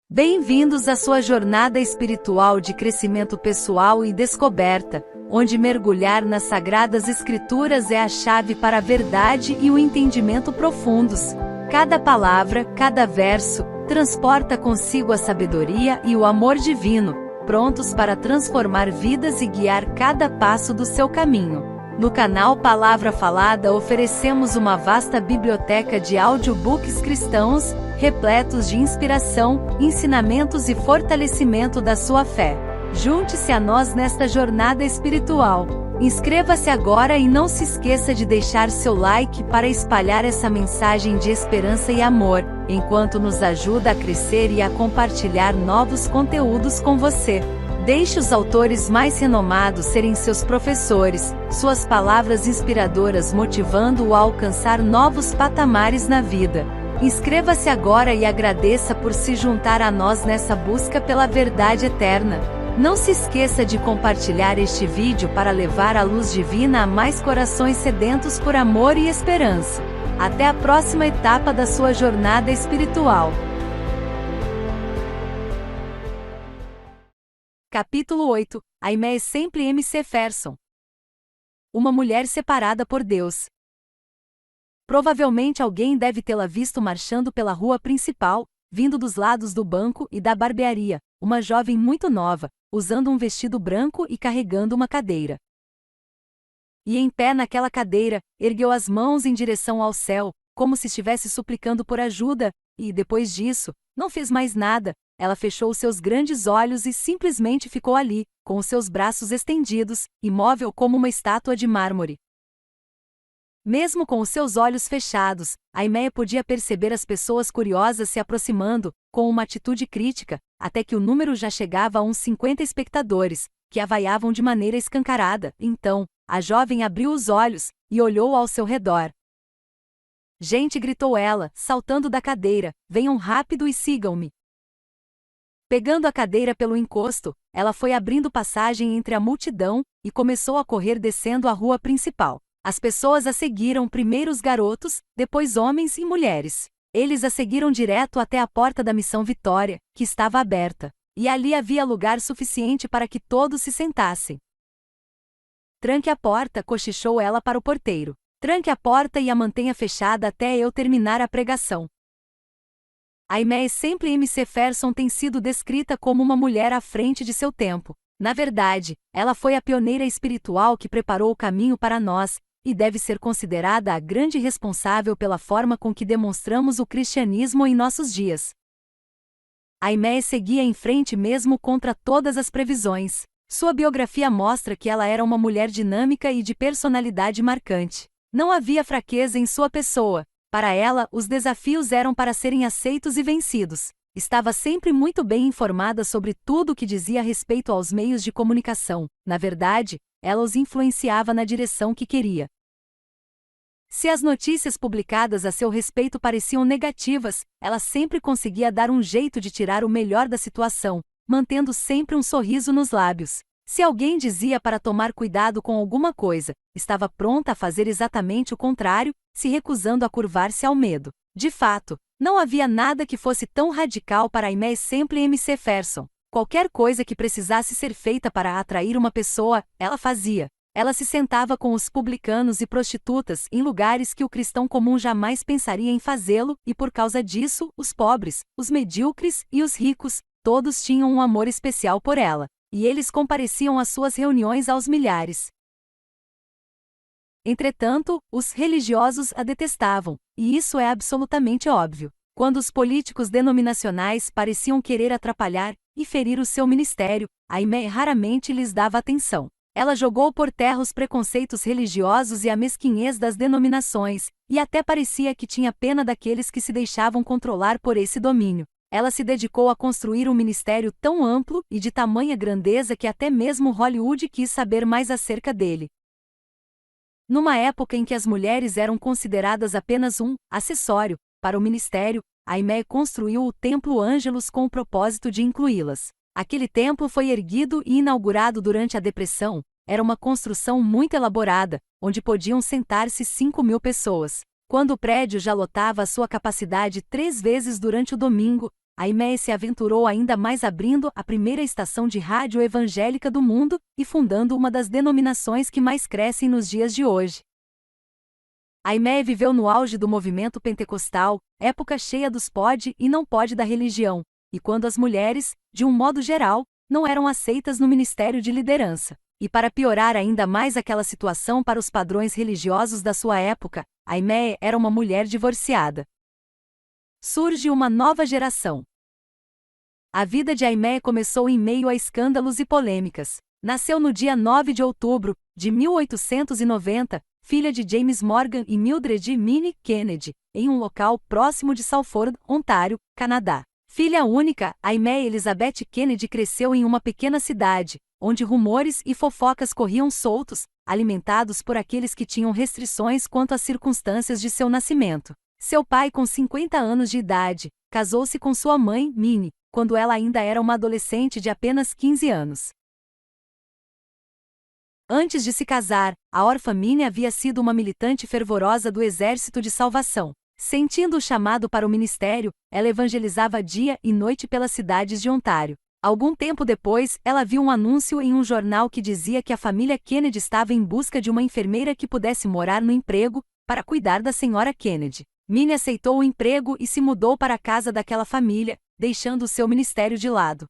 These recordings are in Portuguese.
Bem-vindos à sua jornada espiritual de crescimento pessoal e descoberta, onde mergulhar nas Sagradas Escrituras é a chave para a verdade e o entendimento profundos. Cada palavra, cada verso, transporta consigo a sabedoria e o amor divino, prontos para transformar vidas e guiar cada passo do seu caminho. No canal Palavra Falada oferecemos uma vasta biblioteca de audiobooks cristãos, repletos de inspiração, ensinamentos e fortalecimento da sua fé. Junte-se a nós nesta jornada espiritual. Inscreva-se agora e não se esqueça de deixar seu like para espalhar essa mensagem de esperança e amor, enquanto nos ajuda a crescer e a compartilhar novos conteúdos com você. Deixe os autores mais renomados serem seus professores, suas palavras inspiradoras motivando-o a alcançar novos patamares na vida. Inscreva-se agora e agradeça por se juntar a nós nessa busca pela verdade eterna. Não se esqueça de compartilhar este vídeo para levar a luz divina a mais corações sedentos por amor e esperança. Até a próxima etapa da sua jornada espiritual. Capítulo 8. Aimee Semple McPherson. Uma mulher separada por Deus. Provavelmente alguém deve tê-la visto marchando pela rua principal, vindo dos lados do banco e da barbearia, uma jovem muito nova, usando um vestido branco e carregando uma cadeira. E em pé naquela cadeira, ergueu as mãos em direção ao céu, como se estivesse suplicando por ajuda, e, depois disso, não fez mais nada. Ela fechou seus grandes olhos e simplesmente ficou ali, com os seus braços estendidos, imóvel como uma estátua de mármore. Mesmo com os seus olhos fechados, Aimee podia perceber as pessoas curiosas se aproximando, com uma atitude crítica, até que o número já chegava a uns 50 espectadores, que a vaiavam de maneira escancarada. Então, a jovem abriu os olhos e olhou ao seu redor. "Gente", gritou ela, saltando da cadeira, "venham rápido e sigam-me." Pegando a cadeira pelo encosto, ela foi abrindo passagem entre a multidão e começou a correr descendo a rua principal. As pessoas a seguiram, primeiro os garotos, depois homens e mulheres. Eles a seguiram direto até a porta da Missão Vitória, que estava aberta, e ali havia lugar suficiente para que todos se sentassem. "Tranque a porta", cochichou ela para o porteiro. "Tranque a porta e a mantenha fechada até eu terminar a pregação." Aimee Semple McPherson tem sido descrita como uma mulher à frente de seu tempo. Na verdade, ela foi a pioneira espiritual que preparou o caminho para nós, e deve ser considerada a grande responsável pela forma com que demonstramos o cristianismo em nossos dias. Aimee seguia em frente mesmo contra todas as previsões. Sua biografia mostra que ela era uma mulher dinâmica e de personalidade marcante. Não havia fraqueza em sua pessoa. Para ela, os desafios eram para serem aceitos e vencidos. Estava sempre muito bem informada sobre tudo o que dizia a respeito aos meios de comunicação. Na verdade, ela os influenciava na direção que queria. Se as notícias publicadas a seu respeito pareciam negativas, ela sempre conseguia dar um jeito de tirar o melhor da situação, mantendo sempre um sorriso nos lábios. Se alguém dizia para tomar cuidado com alguma coisa, estava pronta a fazer exatamente o contrário, se recusando a curvar-se ao medo. De fato, não havia nada que fosse tão radical para Aimee Semple McPherson. Qualquer coisa que precisasse ser feita para atrair uma pessoa, ela fazia. Ela se sentava com os publicanos e prostitutas em lugares que o cristão comum jamais pensaria em fazê-lo, e por causa disso, os pobres, os medíocres e os ricos, todos tinham um amor especial por ela. E eles compareciam às suas reuniões aos milhares. Entretanto, os religiosos a detestavam, e isso é absolutamente óbvio. Quando os políticos denominacionais pareciam querer atrapalhar e ferir o seu ministério, Aimee raramente lhes dava atenção. Ela jogou por terra os preconceitos religiosos e a mesquinhez das denominações, e até parecia que tinha pena daqueles que se deixavam controlar por esse domínio. Ela se dedicou a construir um ministério tão amplo e de tamanha grandeza que até mesmo Hollywood quis saber mais acerca dele. Numa época em que as mulheres eram consideradas apenas um acessório para o ministério, Aimee construiu o Templo Angelus com o propósito de incluí-las. Aquele templo foi erguido e inaugurado durante a Depressão. Era uma construção muito elaborada, onde podiam sentar-se 5.000 pessoas. Quando o prédio já lotava a sua capacidade 3 vezes durante o domingo, Aimee se aventurou ainda mais, abrindo a primeira estação de rádio evangélica do mundo e fundando uma das denominações que mais crescem nos dias de hoje. Aimee viveu no auge do movimento pentecostal, época cheia dos pode e não pode da religião, e quando as mulheres, de um modo geral, não eram aceitas no ministério de liderança. E para piorar ainda mais aquela situação para os padrões religiosos da sua época, Aimee era uma mulher divorciada. Surge uma nova geração. A vida de Aimee começou em meio a escândalos e polêmicas. Nasceu no dia 9 de outubro de 1890, filha de James Morgan e Mildred Minnie Kennedy, em um local próximo de Salford, Ontário, Canadá. Filha única, Aimee Elizabeth Kennedy cresceu em uma pequena cidade, onde rumores e fofocas corriam soltos, alimentados por aqueles que tinham restrições quanto às circunstâncias de seu nascimento. Seu pai, com 50 anos de idade, casou-se com sua mãe, Minnie, quando ela ainda era uma adolescente de apenas 15 anos. Antes de se casar, a órfã Minnie havia sido uma militante fervorosa do Exército de Salvação. Sentindo o chamado para o ministério, ela evangelizava dia e noite pelas cidades de Ontário. Algum tempo depois, ela viu um anúncio em um jornal que dizia que a família Kennedy estava em busca de uma enfermeira que pudesse morar no emprego, para cuidar da senhora Kennedy. Minnie aceitou o emprego e se mudou para a casa daquela família, deixando o seu ministério de lado.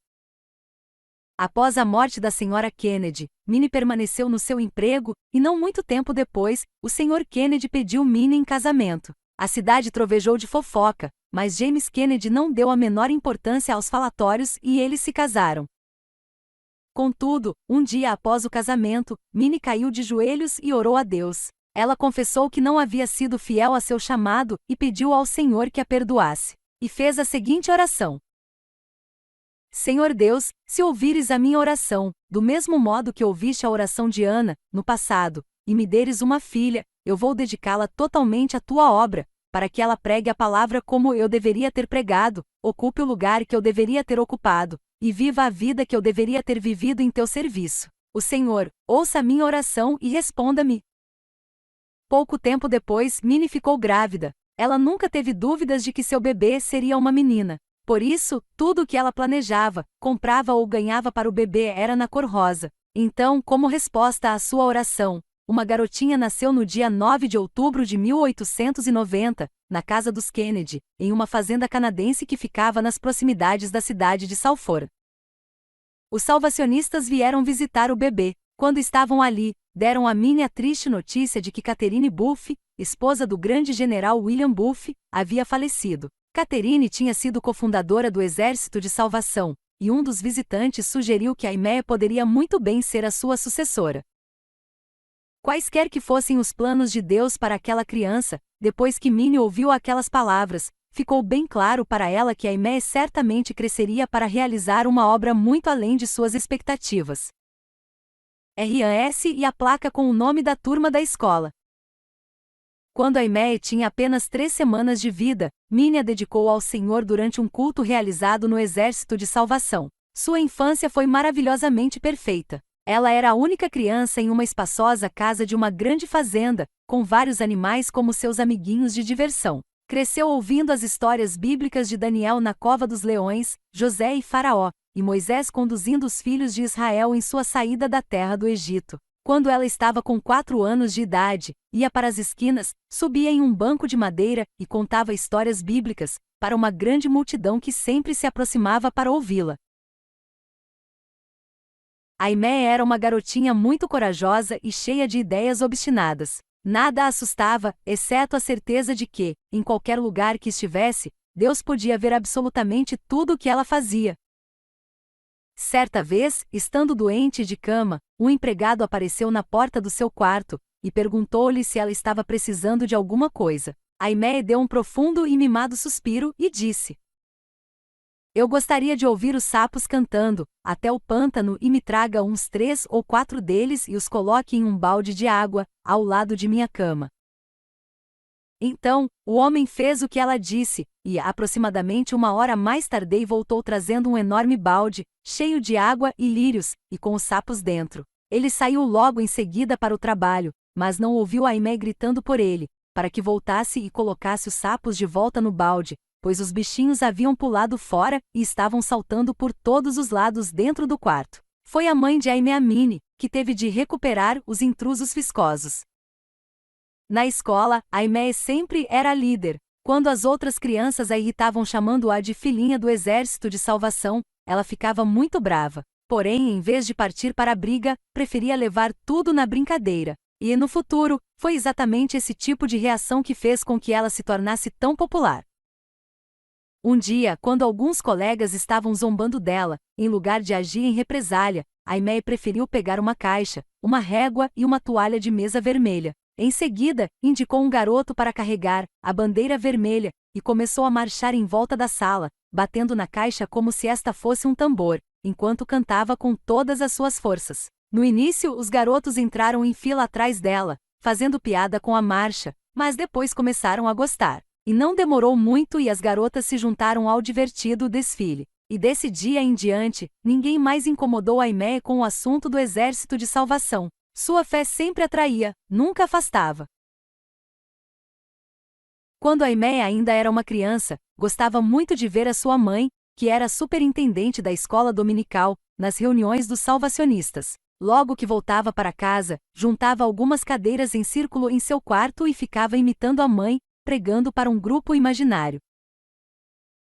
Após a morte da senhora Kennedy, Minnie permaneceu no seu emprego, e não muito tempo depois, o Sr. Kennedy pediu Minnie em casamento. A cidade trovejou de fofoca, mas James Kennedy não deu a menor importância aos falatórios e eles se casaram. Contudo, um dia após o casamento, Minnie caiu de joelhos e orou a Deus. Ela confessou que não havia sido fiel a seu chamado e pediu ao Senhor que a perdoasse. E fez a seguinte oração: Senhor Deus, se ouvires a minha oração, do mesmo modo que ouviste a oração de Ana, no passado, e me deres uma filha, eu vou dedicá-la totalmente à tua obra, para que ela pregue a palavra como eu deveria ter pregado, ocupe o lugar que eu deveria ter ocupado, e viva a vida que eu deveria ter vivido em teu serviço. O Senhor, ouça a minha oração e responda-me. Pouco tempo depois, Minnie ficou grávida. Ela nunca teve dúvidas de que seu bebê seria uma menina. Por isso, tudo o que ela planejava, comprava ou ganhava para o bebê era na cor rosa. Então, como resposta à sua oração, uma garotinha nasceu no dia 9 de outubro de 1890, na casa dos Kennedy, em uma fazenda canadense que ficava nas proximidades da cidade de Salford. Os salvacionistas vieram visitar o bebê. Quando estavam ali, deram a Minnie a triste notícia de que Catherine Buff, esposa do grande general William Buff, havia falecido. Catherine tinha sido cofundadora do Exército de Salvação, e um dos visitantes sugeriu que Aimee poderia muito bem ser a sua sucessora. Quaisquer que fossem os planos de Deus para aquela criança, depois que Minnie ouviu aquelas palavras, ficou bem claro para ela que Aimee certamente cresceria para realizar uma obra muito além de suas expectativas. RAS e a placa com o nome da turma da escola. Quando Aimee tinha apenas 3 semanas de vida, Minnie a dedicou ao Senhor durante um culto realizado no Exército de Salvação. Sua infância foi maravilhosamente perfeita. Ela era a única criança em uma espaçosa casa de uma grande fazenda, com vários animais como seus amiguinhos de diversão. Cresceu ouvindo as histórias bíblicas de Daniel na cova dos leões, José e Faraó, e Moisés conduzindo os filhos de Israel em sua saída da terra do Egito. Quando ela estava com 4 anos de idade, ia para as esquinas, subia em um banco de madeira e contava histórias bíblicas, para uma grande multidão que sempre se aproximava para ouvi-la. Aimee era uma garotinha muito corajosa e cheia de ideias obstinadas. Nada a assustava, exceto a certeza de que, em qualquer lugar que estivesse, Deus podia ver absolutamente tudo o que ela fazia. Certa vez, estando doente de cama, um empregado apareceu na porta do seu quarto e perguntou-lhe se ela estava precisando de alguma coisa. Aimee deu um profundo e mimado suspiro e disse: Eu gostaria de ouvir os sapos cantando, até o pântano, e me traga uns 3 ou 4 deles e os coloque em um balde de água, ao lado de minha cama. Então, o homem fez o que ela disse, e, aproximadamente 1 hora mais tarde, voltou trazendo um enorme balde, cheio de água e lírios, e com os sapos dentro. Ele saiu logo em seguida para o trabalho, mas não ouviu Aimee gritando por ele, para que voltasse e colocasse os sapos de volta no balde, pois os bichinhos haviam pulado fora e estavam saltando por todos os lados dentro do quarto. Foi a mãe de Aimee, a Minnie, que teve de recuperar os intrusos viscosos. Na escola, Aimee sempre era a líder. Quando as outras crianças a irritavam chamando-a de filhinha do Exército de Salvação, ela ficava muito brava. Porém, em vez de partir para a briga, preferia levar tudo na brincadeira. E, no futuro, foi exatamente esse tipo de reação que fez com que ela se tornasse tão popular. Um dia, quando alguns colegas estavam zombando dela, em lugar de agir em represália, Aimee preferiu pegar uma caixa, uma régua e uma toalha de mesa vermelha. Em seguida, indicou um garoto para carregar a bandeira vermelha e começou a marchar em volta da sala, batendo na caixa como se esta fosse um tambor, enquanto cantava com todas as suas forças. No início, os garotos entraram em fila atrás dela, fazendo piada com a marcha, mas depois começaram a gostar. E não demorou muito e as garotas se juntaram ao divertido desfile. E desse dia em diante, ninguém mais incomodou Aimee com o assunto do Exército de Salvação. Sua fé sempre atraía, nunca afastava. Quando Aimee ainda era uma criança, gostava muito de ver a sua mãe, que era superintendente da escola dominical, nas reuniões dos salvacionistas. Logo que voltava para casa, juntava algumas cadeiras em círculo em seu quarto e ficava imitando a mãe, pregando para um grupo imaginário.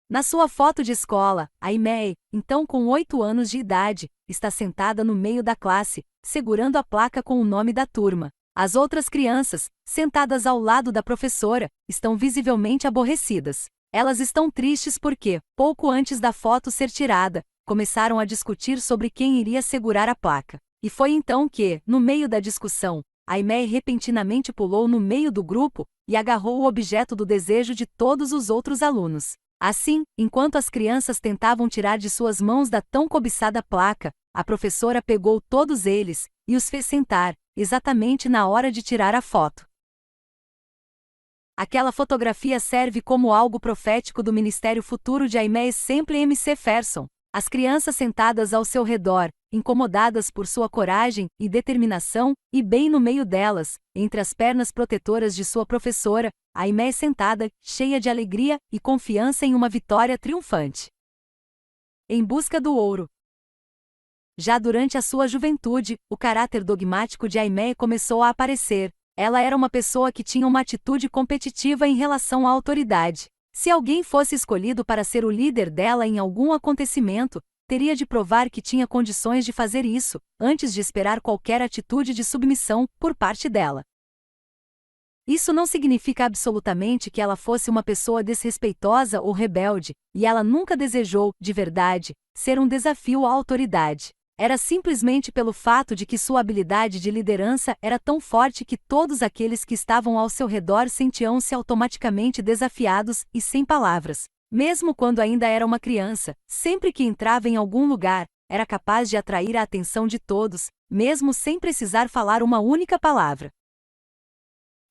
Na sua foto de escola, Aimee, então com 8 anos de idade, está sentada no meio da classe, segurando a placa com o nome da turma. As outras crianças, sentadas ao lado da professora, estão visivelmente aborrecidas. Elas estão tristes porque, pouco antes da foto ser tirada, começaram a discutir sobre quem iria segurar a placa. E foi então que, no meio da discussão, Aimee repentinamente pulou no meio do grupo e agarrou o objeto do desejo de todos os outros alunos. Assim, enquanto as crianças tentavam tirar de suas mãos da tão cobiçada placa, a professora pegou todos eles e os fez sentar, exatamente na hora de tirar a foto. Aquela fotografia serve como algo profético do ministério futuro de Aimee Semple McPherson. As crianças sentadas ao seu redor, incomodadas por sua coragem e determinação, e bem no meio delas, entre as pernas protetoras de sua professora, Aimee sentada, cheia de alegria e confiança em uma vitória triunfante. Em busca do ouro. Já durante a sua juventude, o caráter dogmático de Aimee começou a aparecer. Ela era uma pessoa que tinha uma atitude competitiva em relação à autoridade. Se alguém fosse escolhido para ser o líder dela em algum acontecimento, teria de provar que tinha condições de fazer isso, antes de esperar qualquer atitude de submissão por parte dela. Isso não significa absolutamente que ela fosse uma pessoa desrespeitosa ou rebelde, e ela nunca desejou, de verdade, ser um desafio à autoridade. Era simplesmente pelo fato de que sua habilidade de liderança era tão forte que todos aqueles que estavam ao seu redor sentiam-se automaticamente desafiados e sem palavras. Mesmo quando ainda era uma criança, sempre que entrava em algum lugar, era capaz de atrair a atenção de todos, mesmo sem precisar falar uma única palavra.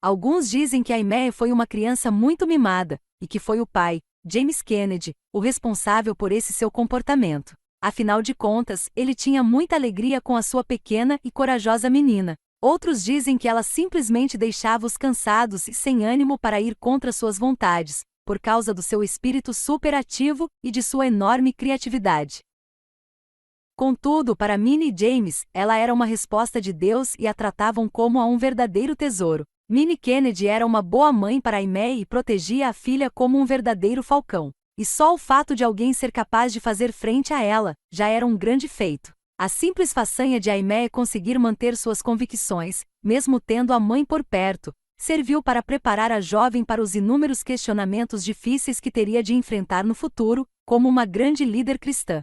Alguns dizem que Aimee foi uma criança muito mimada, e que foi o pai, James Kennedy, o responsável por esse seu comportamento. Afinal de contas, ele tinha muita alegria com a sua pequena e corajosa menina. Outros dizem que ela simplesmente deixava-os cansados e sem ânimo para ir contra suas vontades, por causa do seu espírito superativo e de sua enorme criatividade. Contudo, para Minnie e James, ela era uma resposta de Deus e a tratavam como a um verdadeiro tesouro. Minnie Kennedy era uma boa mãe para Aimee e protegia a filha como um verdadeiro falcão. E só o fato de alguém ser capaz de fazer frente a ela, já era um grande feito. A simples façanha de Aimee conseguir manter suas convicções, mesmo tendo a mãe por perto, serviu para preparar a jovem para os inúmeros questionamentos difíceis que teria de enfrentar no futuro, como uma grande líder cristã.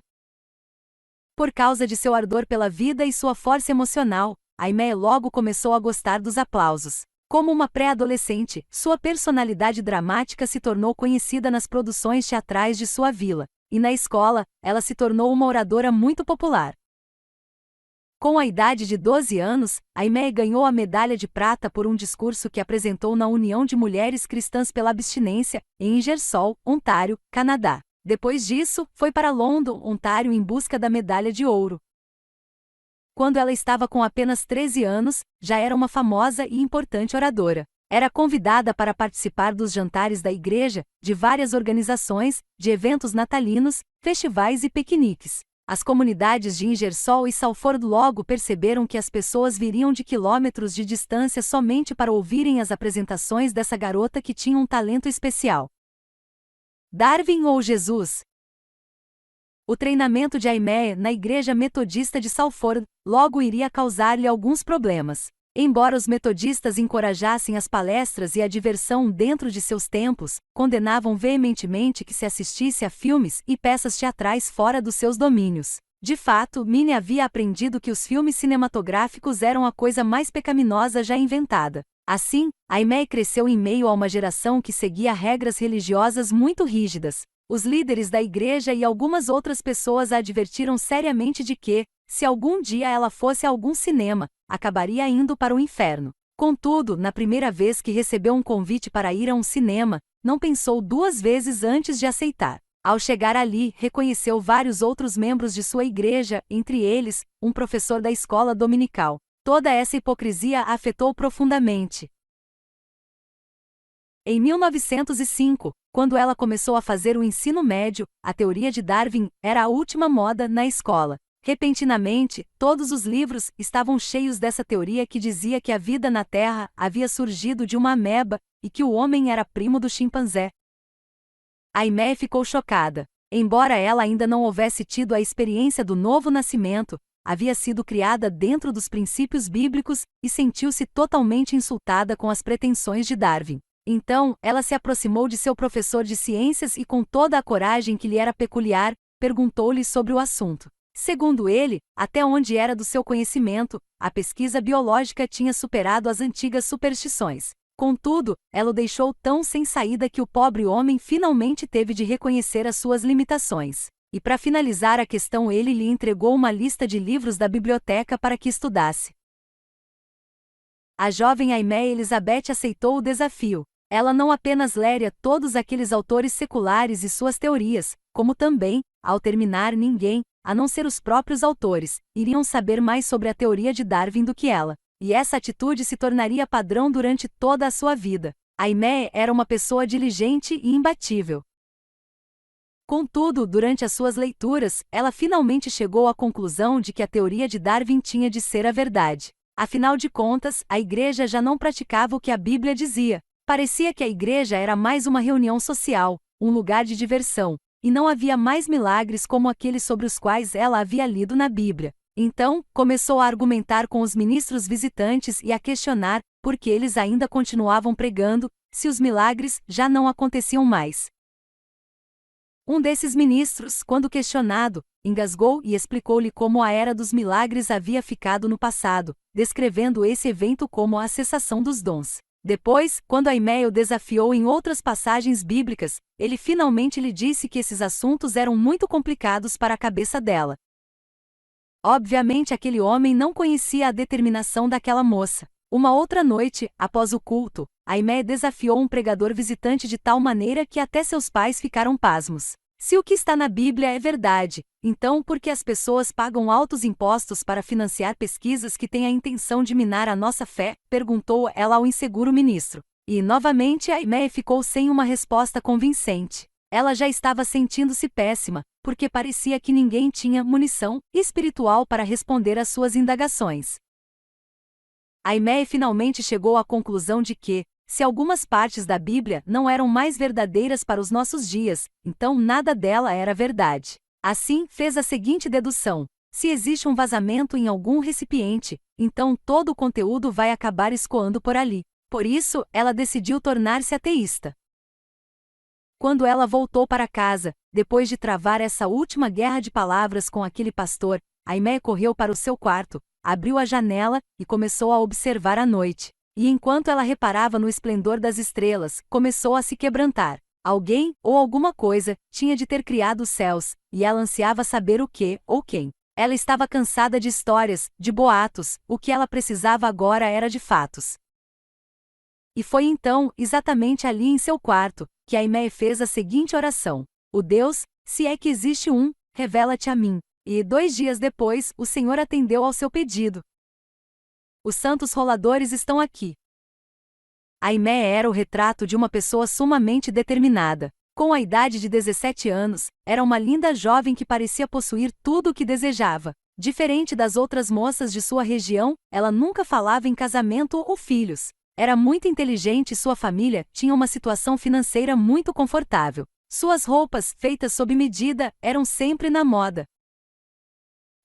Por causa de seu ardor pela vida e sua força emocional, Aimee logo começou a gostar dos aplausos. Como uma pré-adolescente, sua personalidade dramática se tornou conhecida nas produções teatrais de sua vila, e na escola, ela se tornou uma oradora muito popular. Com a idade de 12 anos, Aimee ganhou a medalha de prata por um discurso que apresentou na União de Mulheres Cristãs pela Abstinência, em Ingersoll, Ontário, Canadá. Depois disso, foi para London, Ontário em busca da medalha de ouro. Quando ela estava com apenas 13 anos, já era uma famosa e importante oradora. Era convidada para participar dos jantares da igreja, de várias organizações, de eventos natalinos, festivais e piqueniques. As comunidades de Ingersoll e Salford logo perceberam que as pessoas viriam de quilômetros de distância somente para ouvirem as apresentações dessa garota que tinha um talento especial. Darwin ou Jesus? O treinamento de Aimee na Igreja Metodista de Salford logo iria causar-lhe alguns problemas. Embora os metodistas encorajassem as palestras e a diversão dentro de seus templos, condenavam veementemente que se assistisse a filmes e peças teatrais fora dos seus domínios. De fato, Minnie havia aprendido que os filmes cinematográficos eram a coisa mais pecaminosa já inventada. Assim, Aimee cresceu em meio a uma geração que seguia regras religiosas muito rígidas. Os líderes da igreja e algumas outras pessoas a advertiram seriamente de que, se algum dia ela fosse a algum cinema, acabaria indo para o inferno. Contudo, na primeira vez que recebeu um convite para ir a um cinema, não pensou duas vezes antes de aceitar. Ao chegar ali, reconheceu vários outros membros de sua igreja, entre eles, um professor da escola dominical. Toda essa hipocrisia a afetou profundamente. Em 1905, quando ela começou a fazer o ensino médio, a teoria de Darwin era a última moda na escola. Repentinamente, todos os livros estavam cheios dessa teoria que dizia que a vida na Terra havia surgido de uma ameba e que o homem era primo do chimpanzé. Aimee ficou chocada. Embora ela ainda não houvesse tido a experiência do novo nascimento, havia sido criada dentro dos princípios bíblicos e sentiu-se totalmente insultada com as pretensões de Darwin. Então, ela se aproximou de seu professor de ciências e, com toda a coragem que lhe era peculiar, perguntou-lhe sobre o assunto. Segundo ele, até onde era do seu conhecimento, a pesquisa biológica tinha superado as antigas superstições. Contudo, ela o deixou tão sem saída que o pobre homem finalmente teve de reconhecer as suas limitações. E para finalizar a questão, ele lhe entregou uma lista de livros da biblioteca para que estudasse. A jovem Aimee Elizabeth aceitou o desafio. Ela não apenas leria todos aqueles autores seculares e suas teorias, como também, ao terminar, ninguém, a não ser os próprios autores, iriam saber mais sobre a teoria de Darwin do que ela. E essa atitude se tornaria padrão durante toda a sua vida. Aimee era uma pessoa diligente e imbatível. Contudo, durante as suas leituras, ela finalmente chegou à conclusão de que a teoria de Darwin tinha de ser a verdade. Afinal de contas, a igreja já não praticava o que a Bíblia dizia. Parecia que a igreja era mais uma reunião social, um lugar de diversão, e não havia mais milagres como aqueles sobre os quais ela havia lido na Bíblia. Então, começou a argumentar com os ministros visitantes e a questionar, por que eles ainda continuavam pregando, se os milagres já não aconteciam mais. Um desses ministros, quando questionado, engasgou e explicou-lhe como a era dos milagres havia ficado no passado, descrevendo esse evento como a cessação dos dons. Depois, quando Aimee o desafiou em outras passagens bíblicas, ele finalmente lhe disse que esses assuntos eram muito complicados para a cabeça dela. Obviamente aquele homem não conhecia a determinação daquela moça. Uma outra noite, após o culto, Aimee desafiou um pregador visitante de tal maneira que até seus pais ficaram pasmos. Se o que está na Bíblia é verdade, então por que as pessoas pagam altos impostos para financiar pesquisas que têm a intenção de minar a nossa fé? Perguntou ela ao inseguro ministro. E, novamente, Aimee ficou sem uma resposta convincente. Ela já estava sentindo-se péssima, porque parecia que ninguém tinha munição espiritual para responder às suas indagações. Aimee finalmente chegou à conclusão de que, se algumas partes da Bíblia não eram mais verdadeiras para os nossos dias, então nada dela era verdade. Assim, fez a seguinte dedução: se existe um vazamento em algum recipiente, então todo o conteúdo vai acabar escoando por ali. Por isso, ela decidiu tornar-se ateísta. Quando ela voltou para casa, depois de travar essa última guerra de palavras com aquele pastor, Aimee correu para o seu quarto, abriu a janela e começou a observar a noite. E enquanto ela reparava no esplendor das estrelas, começou a se quebrantar. Alguém, ou alguma coisa, tinha de ter criado os céus, e ela ansiava saber o que, ou quem. Ela estava cansada de histórias, de boatos, o que ela precisava agora era de fatos. E foi então, exatamente ali em seu quarto, que Aimee fez a seguinte oração: O Deus, se é que existe um, revela-te a mim. E 2 dias depois, o Senhor atendeu ao seu pedido. Os santos roladores estão aqui. Aimée era o retrato de uma pessoa sumamente determinada. Com a idade de 17 anos, era uma linda jovem que parecia possuir tudo o que desejava. Diferente das outras moças de sua região, ela nunca falava em casamento ou filhos. Era muito inteligente e sua família tinha uma situação financeira muito confortável. Suas roupas, feitas sob medida, eram sempre na moda.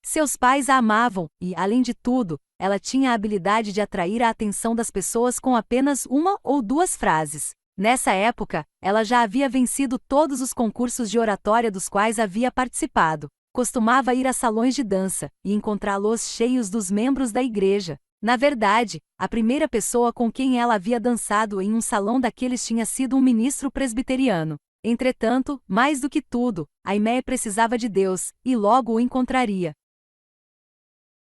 Seus pais a amavam e, além de tudo, ela tinha a habilidade de atrair a atenção das pessoas com apenas uma ou duas frases. Nessa época, ela já havia vencido todos os concursos de oratória dos quais havia participado. Costumava ir a salões de dança e encontrá-los cheios dos membros da igreja. Na verdade, a primeira pessoa com quem ela havia dançado em um salão daqueles tinha sido um ministro presbiteriano. Entretanto, mais do que tudo, Aimée precisava de Deus, e logo o encontraria.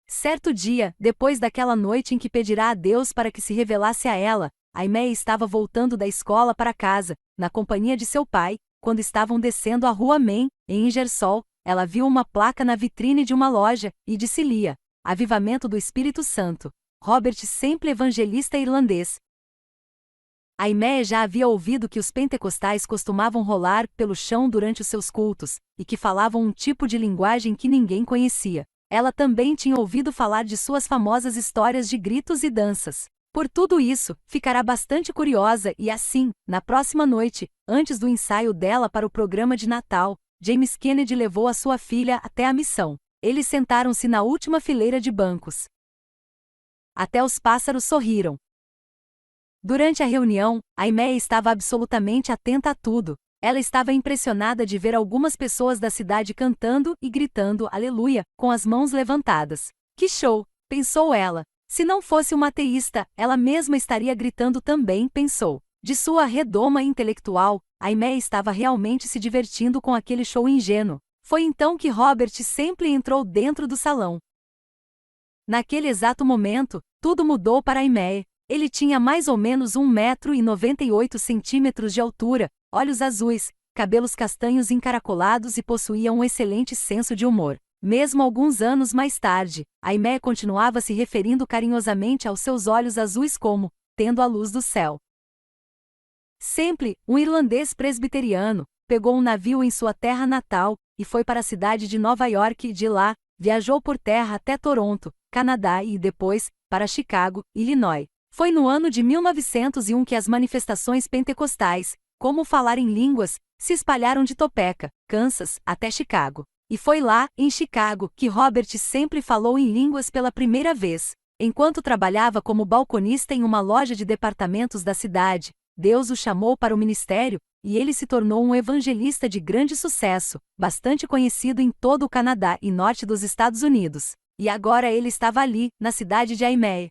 Certo dia, depois daquela noite em que pedirá a Deus para que se revelasse a ela, Aimée estava voltando da escola para casa, na companhia de seu pai, quando estavam descendo a rua Main, em Ingersoll, ela viu uma placa na vitrine de uma loja, e disse-lhe: Avivamento do Espírito Santo. Robert Semple, evangelista irlandês. Aimée já havia ouvido que os pentecostais costumavam rolar pelo chão durante os seus cultos, e que falavam um tipo de linguagem que ninguém conhecia. Ela também tinha ouvido falar de suas famosas histórias de gritos e danças. Por tudo isso, ficará bastante curiosa e assim, na próxima noite, antes do ensaio dela para o programa de Natal, James Kennedy levou a sua filha até a missão. Eles sentaram-se na última fileira de bancos. Até os pássaros sorriram. Durante a reunião, Aimée estava absolutamente atenta a tudo. Ela estava impressionada de ver algumas pessoas da cidade cantando e gritando aleluia, com as mãos levantadas. Que show! Pensou ela. Se não fosse uma ateísta, ela mesma estaria gritando também, pensou. De sua redoma intelectual, Aimée estava realmente se divertindo com aquele show ingênuo. Foi então que Robert Semple entrou dentro do salão. Naquele exato momento, tudo mudou para Aimée. Ele tinha mais ou menos 1,98 m de altura, olhos azuis, cabelos castanhos encaracolados e possuía um excelente senso de humor. Mesmo alguns anos mais tarde, Aimée continuava se referindo carinhosamente aos seus olhos azuis como tendo a luz do céu. Semple, um irlandês presbiteriano, pegou um navio em sua terra natal e foi para a cidade de Nova York e de lá, viajou por terra até Toronto, Canadá e depois, para Chicago, Illinois. Foi no ano de 1901 que as manifestações pentecostais, como falar em línguas, se espalharam de Topeka, Kansas, até Chicago. E foi lá, em Chicago, que Robert sempre falou em línguas pela primeira vez. Enquanto trabalhava como balconista em uma loja de departamentos da cidade, Deus o chamou para o ministério, e ele se tornou um evangelista de grande sucesso, bastante conhecido em todo o Canadá e norte dos Estados Unidos. E agora ele estava ali, na cidade de Aimée.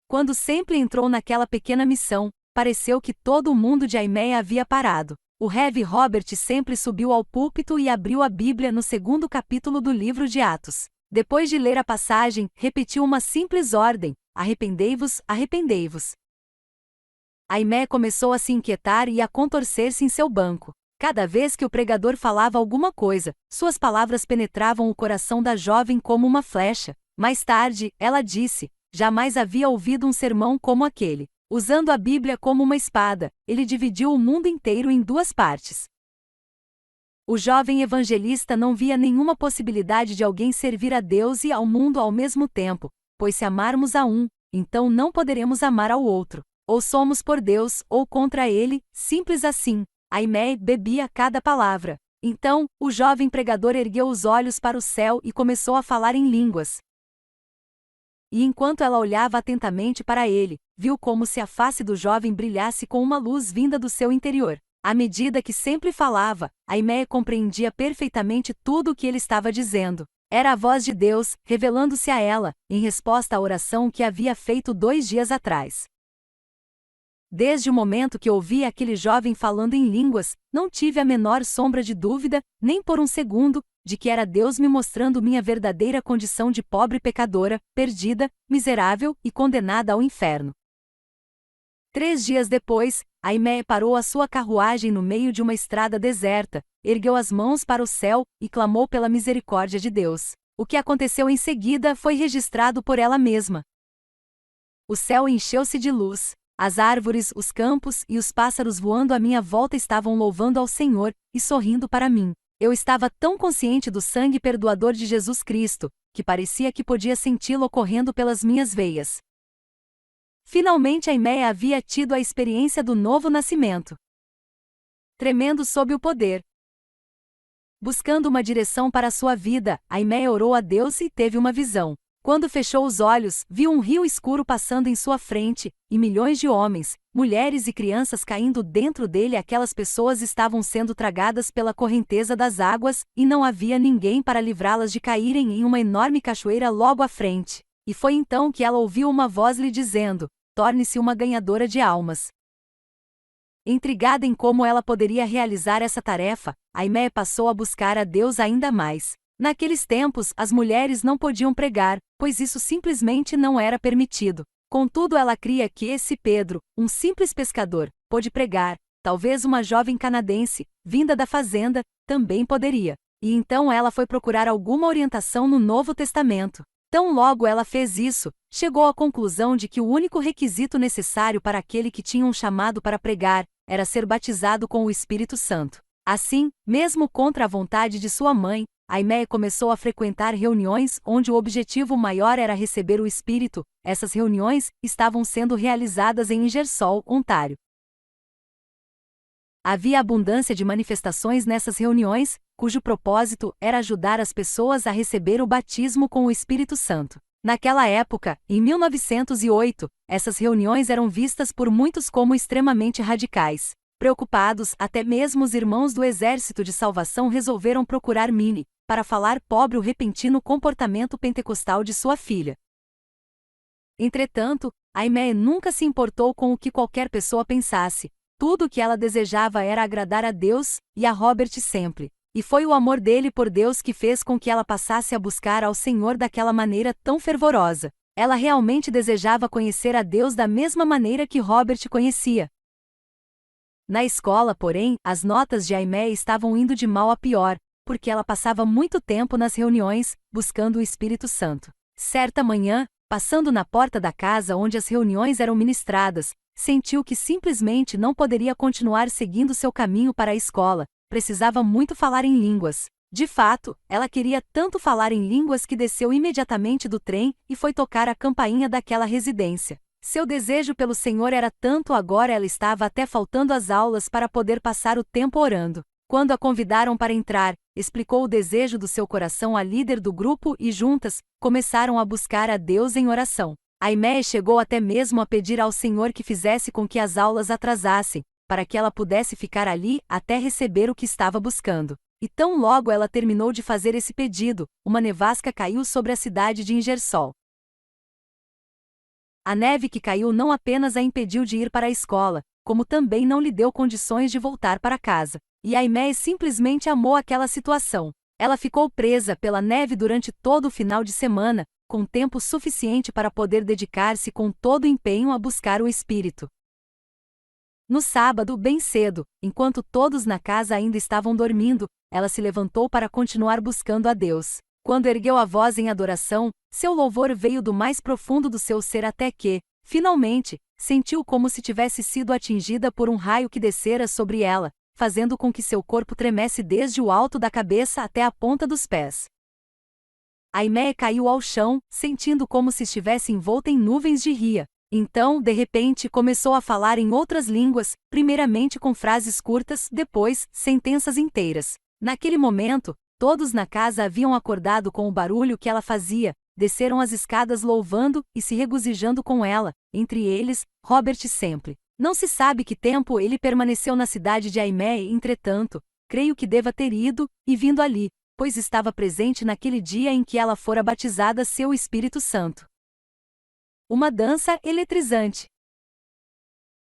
Quando Semple entrou naquela pequena missão, pareceu que todo o mundo de Aimée havia parado. O Rev. Robert Semple subiu ao púlpito e abriu a Bíblia no 2º capítulo do livro de Atos. Depois de ler a passagem, repetiu uma simples ordem: arrependei-vos, arrependei-vos. Aimée começou a se inquietar e a contorcer-se em seu banco. Cada vez que o pregador falava alguma coisa, suas palavras penetravam o coração da jovem como uma flecha. Mais tarde, ela disse: jamais havia ouvido um sermão como aquele. Usando a Bíblia como uma espada, ele dividiu o mundo inteiro em duas partes. O jovem evangelista não via nenhuma possibilidade de alguém servir a Deus e ao mundo ao mesmo tempo, pois se amarmos a um, então não poderemos amar ao outro. Ou somos por Deus, ou contra ele, simples assim. Aimée bebia cada palavra. Então, o jovem pregador ergueu os olhos para o céu e começou a falar em línguas. E enquanto ela olhava atentamente para ele, viu como se a face do jovem brilhasse com uma luz vinda do seu interior. À medida que sempre falava, Aimée compreendia perfeitamente tudo o que ele estava dizendo. Era a voz de Deus, revelando-se a ela, em resposta à oração que havia feito 2 dias atrás. Desde o momento que ouvi aquele jovem falando em línguas, não tive a menor sombra de dúvida, nem por um segundo, de que era Deus me mostrando minha verdadeira condição de pobre pecadora, perdida, miserável e condenada ao inferno. 3 dias depois, Aimée parou a sua carruagem no meio de uma estrada deserta, ergueu as mãos para o céu e clamou pela misericórdia de Deus. O que aconteceu em seguida foi registrado por ela mesma. O céu encheu-se de luz. As árvores, os campos e os pássaros voando à minha volta estavam louvando ao Senhor e sorrindo para mim. Eu estava tão consciente do sangue perdoador de Jesus Cristo, que parecia que podia senti-lo correndo pelas minhas veias. Finalmente Aimeia havia tido a experiência do novo nascimento. Tremendo sob o poder. Buscando uma direção para sua vida, Aimeia orou a Deus e teve uma visão. Quando fechou os olhos, viu um rio escuro passando em sua frente, e milhões de homens, mulheres e crianças caindo dentro dele. Aquelas pessoas estavam sendo tragadas pela correnteza das águas, e não havia ninguém para livrá-las de caírem em uma enorme cachoeira logo à frente. E foi então que ela ouviu uma voz lhe dizendo: torne-se uma ganhadora de almas. Intrigada em como ela poderia realizar essa tarefa, Aimeia passou a buscar a Deus ainda mais. Naqueles tempos, as mulheres não podiam pregar, pois isso simplesmente não era permitido. Contudo, ela cria que esse Pedro, um simples pescador, pôde pregar. Talvez uma jovem canadense, vinda da fazenda, também poderia. E então ela foi procurar alguma orientação no Novo Testamento. Tão logo ela fez isso, chegou à conclusão de que o único requisito necessário para aquele que tinha um chamado para pregar era ser batizado com o Espírito Santo. Assim, mesmo contra a vontade de sua mãe, Aimeia começou a frequentar reuniões onde o objetivo maior era receber o Espírito. Essas reuniões estavam sendo realizadas em Ingersoll, Ontário. Havia abundância de manifestações nessas reuniões, cujo propósito era ajudar as pessoas a receber o batismo com o Espírito Santo. Naquela época, em 1908, essas reuniões eram vistas por muitos como extremamente radicais. Preocupados, até mesmo os irmãos do Exército de Salvação resolveram procurar Minnie, para falar sobre o repentino comportamento pentecostal de sua filha. Entretanto, Aimeia nunca se importou com o que qualquer pessoa pensasse. Tudo o que ela desejava era agradar a Deus, e a Robert sempre. E foi o amor dele por Deus que fez com que ela passasse a buscar ao Senhor daquela maneira tão fervorosa. Ela realmente desejava conhecer a Deus da mesma maneira que Robert conhecia. Na escola, porém, as notas de Aimeia estavam indo de mal a pior, porque ela passava muito tempo nas reuniões, buscando o Espírito Santo. Certa manhã, passando na porta da casa onde as reuniões eram ministradas, sentiu que simplesmente não poderia continuar seguindo seu caminho para a escola, precisava muito falar em línguas. De fato, ela queria tanto falar em línguas que desceu imediatamente do trem e foi tocar a campainha daquela residência. Seu desejo pelo Senhor era tanto, agora ela estava até faltando às aulas para poder passar o tempo orando. Quando a convidaram para entrar, explicou o desejo do seu coração à líder do grupo e juntas, começaram a buscar a Deus em oração. Aimeia chegou até mesmo a pedir ao Senhor que fizesse com que as aulas atrasassem, para que ela pudesse ficar ali até receber o que estava buscando. E tão logo ela terminou de fazer esse pedido, uma nevasca caiu sobre a cidade de Ingersoll. A neve que caiu não apenas a impediu de ir para a escola, como também não lhe deu condições de voltar para casa. E Aimeia simplesmente amou aquela situação. Ela ficou presa pela neve durante todo o final de semana, com tempo suficiente para poder dedicar-se com todo empenho a buscar o Espírito. No sábado, bem cedo, enquanto todos na casa ainda estavam dormindo, ela se levantou para continuar buscando a Deus. Quando ergueu a voz em adoração, seu louvor veio do mais profundo do seu ser até que, finalmente, sentiu como se tivesse sido atingida por um raio que descera sobre ela, fazendo com que seu corpo tremesse desde o alto da cabeça até a ponta dos pés. Aimeia caiu ao chão, sentindo como se estivesse envolta em nuvens de ria. Então, de repente, começou a falar em outras línguas, primeiramente com frases curtas, depois, sentenças inteiras. Naquele momento, todos na casa haviam acordado com o barulho que ela fazia, desceram as escadas louvando e se regozijando com ela, entre eles, Robert sempre. Não se sabe que tempo ele permaneceu na cidade de Aimeia, entretanto, creio que deva ter ido e vindo ali, pois estava presente naquele dia em que ela fora batizada seu Espírito Santo. Uma dança eletrizante.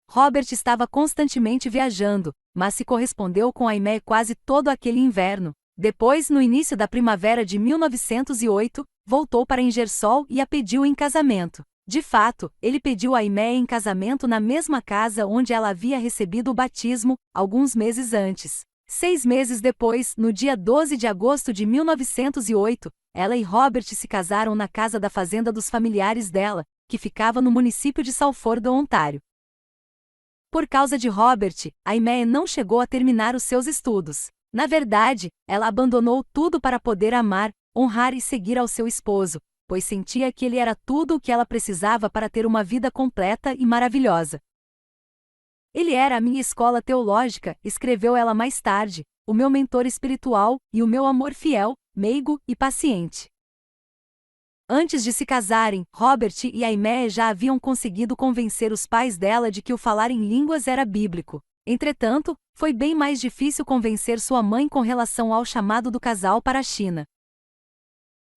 Robert estava constantemente viajando, mas se correspondeu com Aimeia quase todo aquele inverno. Depois, no início da primavera de 1908, voltou para Ingersoll e a pediu em casamento. De fato, ele pediu a Aimeia em casamento na mesma casa onde ela havia recebido o batismo, alguns meses antes. 6 meses depois, no dia 12 de agosto de 1908, ela e Robert se casaram na casa da fazenda dos familiares dela, que ficava no município de Salford, Ontário. Por causa de Robert, Aimee não chegou a terminar os seus estudos. Na verdade, ela abandonou tudo para poder amar, honrar e seguir ao seu esposo, pois sentia que ele era tudo o que ela precisava para ter uma vida completa e maravilhosa. Ele era a minha escola teológica, escreveu ela mais tarde, o meu mentor espiritual e o meu amor fiel, meigo e paciente. Antes de se casarem, Robert e Aimee já haviam conseguido convencer os pais dela de que o falar em línguas era bíblico. Entretanto, foi bem mais difícil convencer sua mãe com relação ao chamado do casal para a China.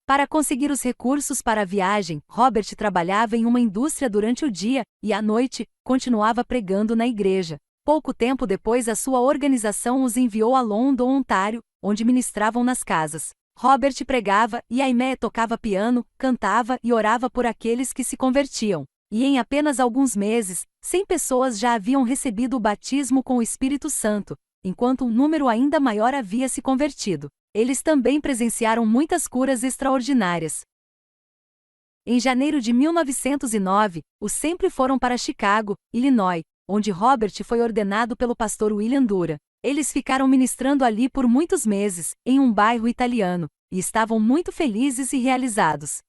Para conseguir os recursos para a viagem, Robert trabalhava em uma indústria durante o dia e, à noite, continuava pregando na igreja. Pouco tempo depois, a sua organização os enviou a London, Ontário, onde ministravam nas casas. Robert pregava e Aimee tocava piano, cantava e orava por aqueles que se convertiam. E em apenas alguns meses, 100 pessoas já haviam recebido o batismo com o Espírito Santo, enquanto um número ainda maior havia se convertido. Eles também presenciaram muitas curas extraordinárias. Em janeiro de 1909, os sempre foram para Chicago, Illinois, onde Robert foi ordenado pelo pastor William Dura. Eles ficaram ministrando ali por muitos meses, em um bairro italiano, e estavam muito felizes e realizados.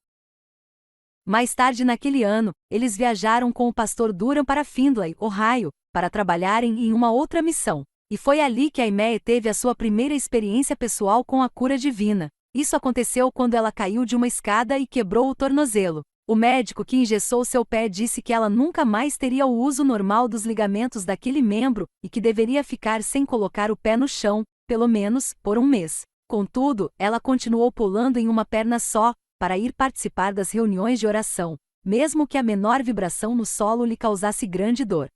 Mais tarde naquele ano, eles viajaram com o pastor Durham para Findlay, Ohio, para trabalharem em uma outra missão. E foi ali que Aimee teve a sua primeira experiência pessoal com a cura divina. Isso aconteceu quando ela caiu de uma escada e quebrou o tornozelo. O médico que engessou seu pé disse que ela nunca mais teria o uso normal dos ligamentos daquele membro e que deveria ficar sem colocar o pé no chão, pelo menos, por um mês. Contudo, ela continuou pulando em uma perna só, para ir participar das reuniões de oração, mesmo que a menor vibração no solo lhe causasse grande dor.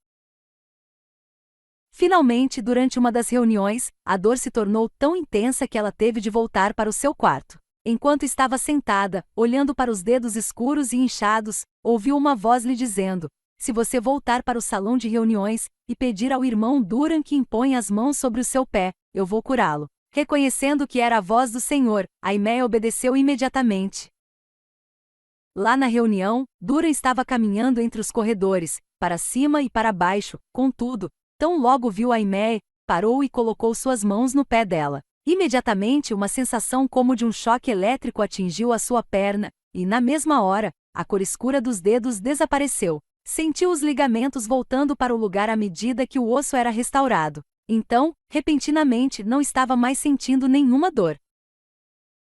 Finalmente, durante uma das reuniões, a dor se tornou tão intensa que ela teve de voltar para o seu quarto. Enquanto estava sentada, olhando para os dedos escuros e inchados, ouviu uma voz lhe dizendo: "Se você voltar para o salão de reuniões e pedir ao irmão Durham que imponha as mãos sobre o seu pé, eu vou curá-lo." Reconhecendo que era a voz do Senhor, Aimee obedeceu imediatamente. Lá na reunião, Durham estava caminhando entre os corredores, para cima e para baixo. Contudo, tão logo viu Aimee, parou e colocou suas mãos no pé dela. Imediatamente uma sensação como de um choque elétrico atingiu a sua perna, e na mesma hora, a cor escura dos dedos desapareceu. Sentiu os ligamentos voltando para o lugar à medida que o osso era restaurado. Então, repentinamente, não estava mais sentindo nenhuma dor.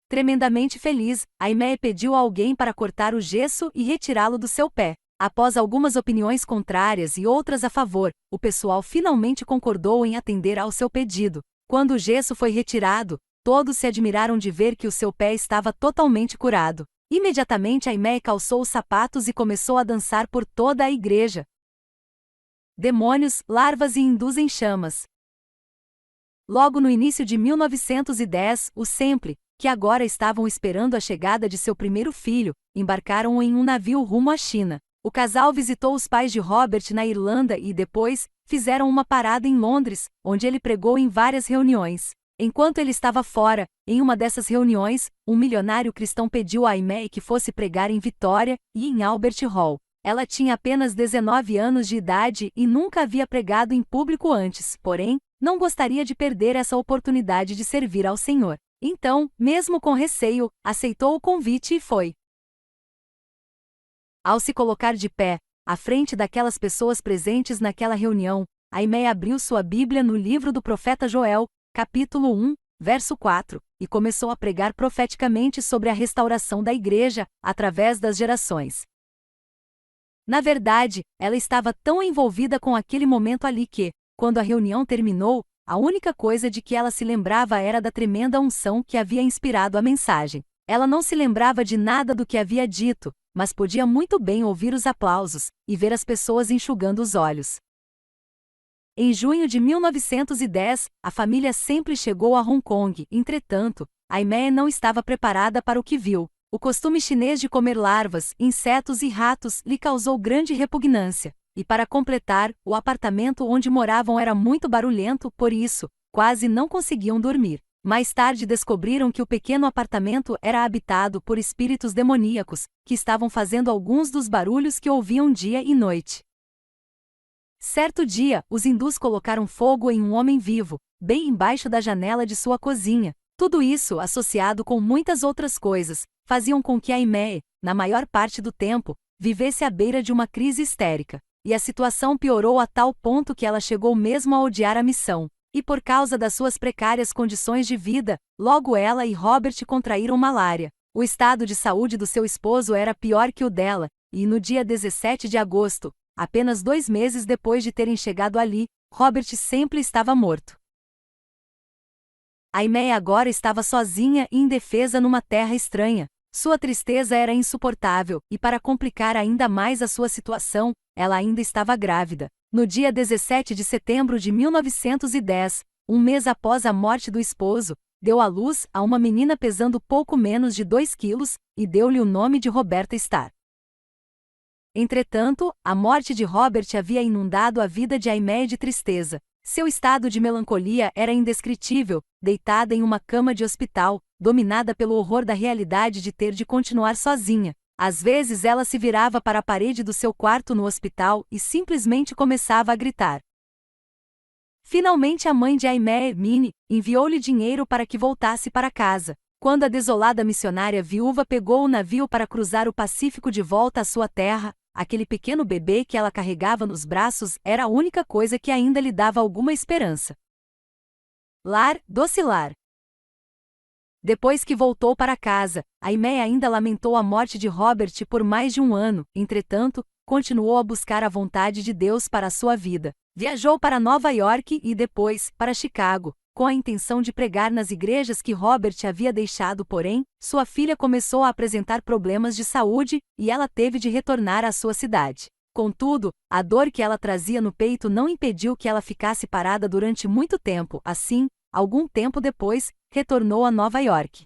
Tremendamente feliz, Aimee pediu a alguém para cortar o gesso e retirá-lo do seu pé. Após algumas opiniões contrárias e outras a favor, o pessoal finalmente concordou em atender ao seu pedido. Quando o gesso foi retirado, todos se admiraram de ver que o seu pé estava totalmente curado. Imediatamente Aimee calçou os sapatos e começou a dançar por toda a igreja. Demônios, larvas e hindus em chamas. Logo no início de 1910, os Semple, que agora estavam esperando a chegada de seu primeiro filho, embarcaram em um navio rumo à China. O casal visitou os pais de Robert na Irlanda e depois fizeram uma parada em Londres, onde ele pregou em várias reuniões. Enquanto ele estava fora, em uma dessas reuniões, um milionário cristão pediu a Aimee que fosse pregar em Vitória e em Albert Hall. Ela tinha apenas 19 anos de idade e nunca havia pregado em público antes, porém, não gostaria de perder essa oportunidade de servir ao Senhor. Então, mesmo com receio, aceitou o convite e foi. Ao se colocar de pé, à frente daquelas pessoas presentes naquela reunião, Aimee abriu sua Bíblia no livro do profeta Joel, capítulo 1, verso 4, e começou a pregar profeticamente sobre a restauração da igreja, através das gerações. Na verdade, ela estava tão envolvida com aquele momento ali que, quando a reunião terminou, a única coisa de que ela se lembrava era da tremenda unção que havia inspirado a mensagem. Ela não se lembrava de nada do que havia dito, mas podia muito bem ouvir os aplausos e ver as pessoas enxugando os olhos. Em junho de 1910, a família sempre chegou a Hong Kong. Entretanto, Aimee não estava preparada para o que viu. O costume chinês de comer larvas, insetos e ratos lhe causou grande repugnância. E para completar, o apartamento onde moravam era muito barulhento, por isso, quase não conseguiam dormir. Mais tarde descobriram que o pequeno apartamento era habitado por espíritos demoníacos, que estavam fazendo alguns dos barulhos que ouviam dia e noite. Certo dia, os hindus colocaram fogo em um homem vivo, bem embaixo da janela de sua cozinha. Tudo isso, associado com muitas outras coisas, faziam com que Aimee, na maior parte do tempo, vivesse à beira de uma crise histérica. E a situação piorou a tal ponto que ela chegou mesmo a odiar a missão. E por causa das suas precárias condições de vida, logo ela e Robert contraíram malária. O estado de saúde do seu esposo era pior que o dela, e no dia 17 de agosto, apenas 2 meses depois de terem chegado ali, Robert sempre estava morto. Aimee agora estava sozinha e indefesa numa terra estranha. Sua tristeza era insuportável, e para complicar ainda mais a sua situação, ela ainda estava grávida. No dia 17 de setembro de 1910, um mês após a morte do esposo, deu à luz a uma menina pesando pouco menos de 2 quilos, e deu-lhe o nome de Roberta Starr. Entretanto, a morte de Robert havia inundado a vida de Aimee de tristeza. Seu estado de melancolia era indescritível, deitada em uma cama de hospital, dominada pelo horror da realidade de ter de continuar sozinha. Às vezes ela se virava para a parede do seu quarto no hospital e simplesmente começava a gritar. Finalmente a mãe de Aimee, Minnie, enviou-lhe dinheiro para que voltasse para casa. Quando a desolada missionária viúva pegou o navio para cruzar o Pacífico de volta à sua terra, aquele pequeno bebê que ela carregava nos braços era a única coisa que ainda lhe dava alguma esperança. Lar, doce lar. Depois que voltou para casa, Aimee ainda lamentou a morte de Robert por mais de 1 ano, entretanto, continuou a buscar a vontade de Deus para a sua vida. Viajou para Nova York e depois, para Chicago, com a intenção de pregar nas igrejas que Robert havia deixado, porém, sua filha começou a apresentar problemas de saúde e ela teve de retornar à sua cidade. Contudo, a dor que ela trazia no peito não impediu que ela ficasse parada durante muito tempo. Assim, algum tempo depois, retornou a Nova York.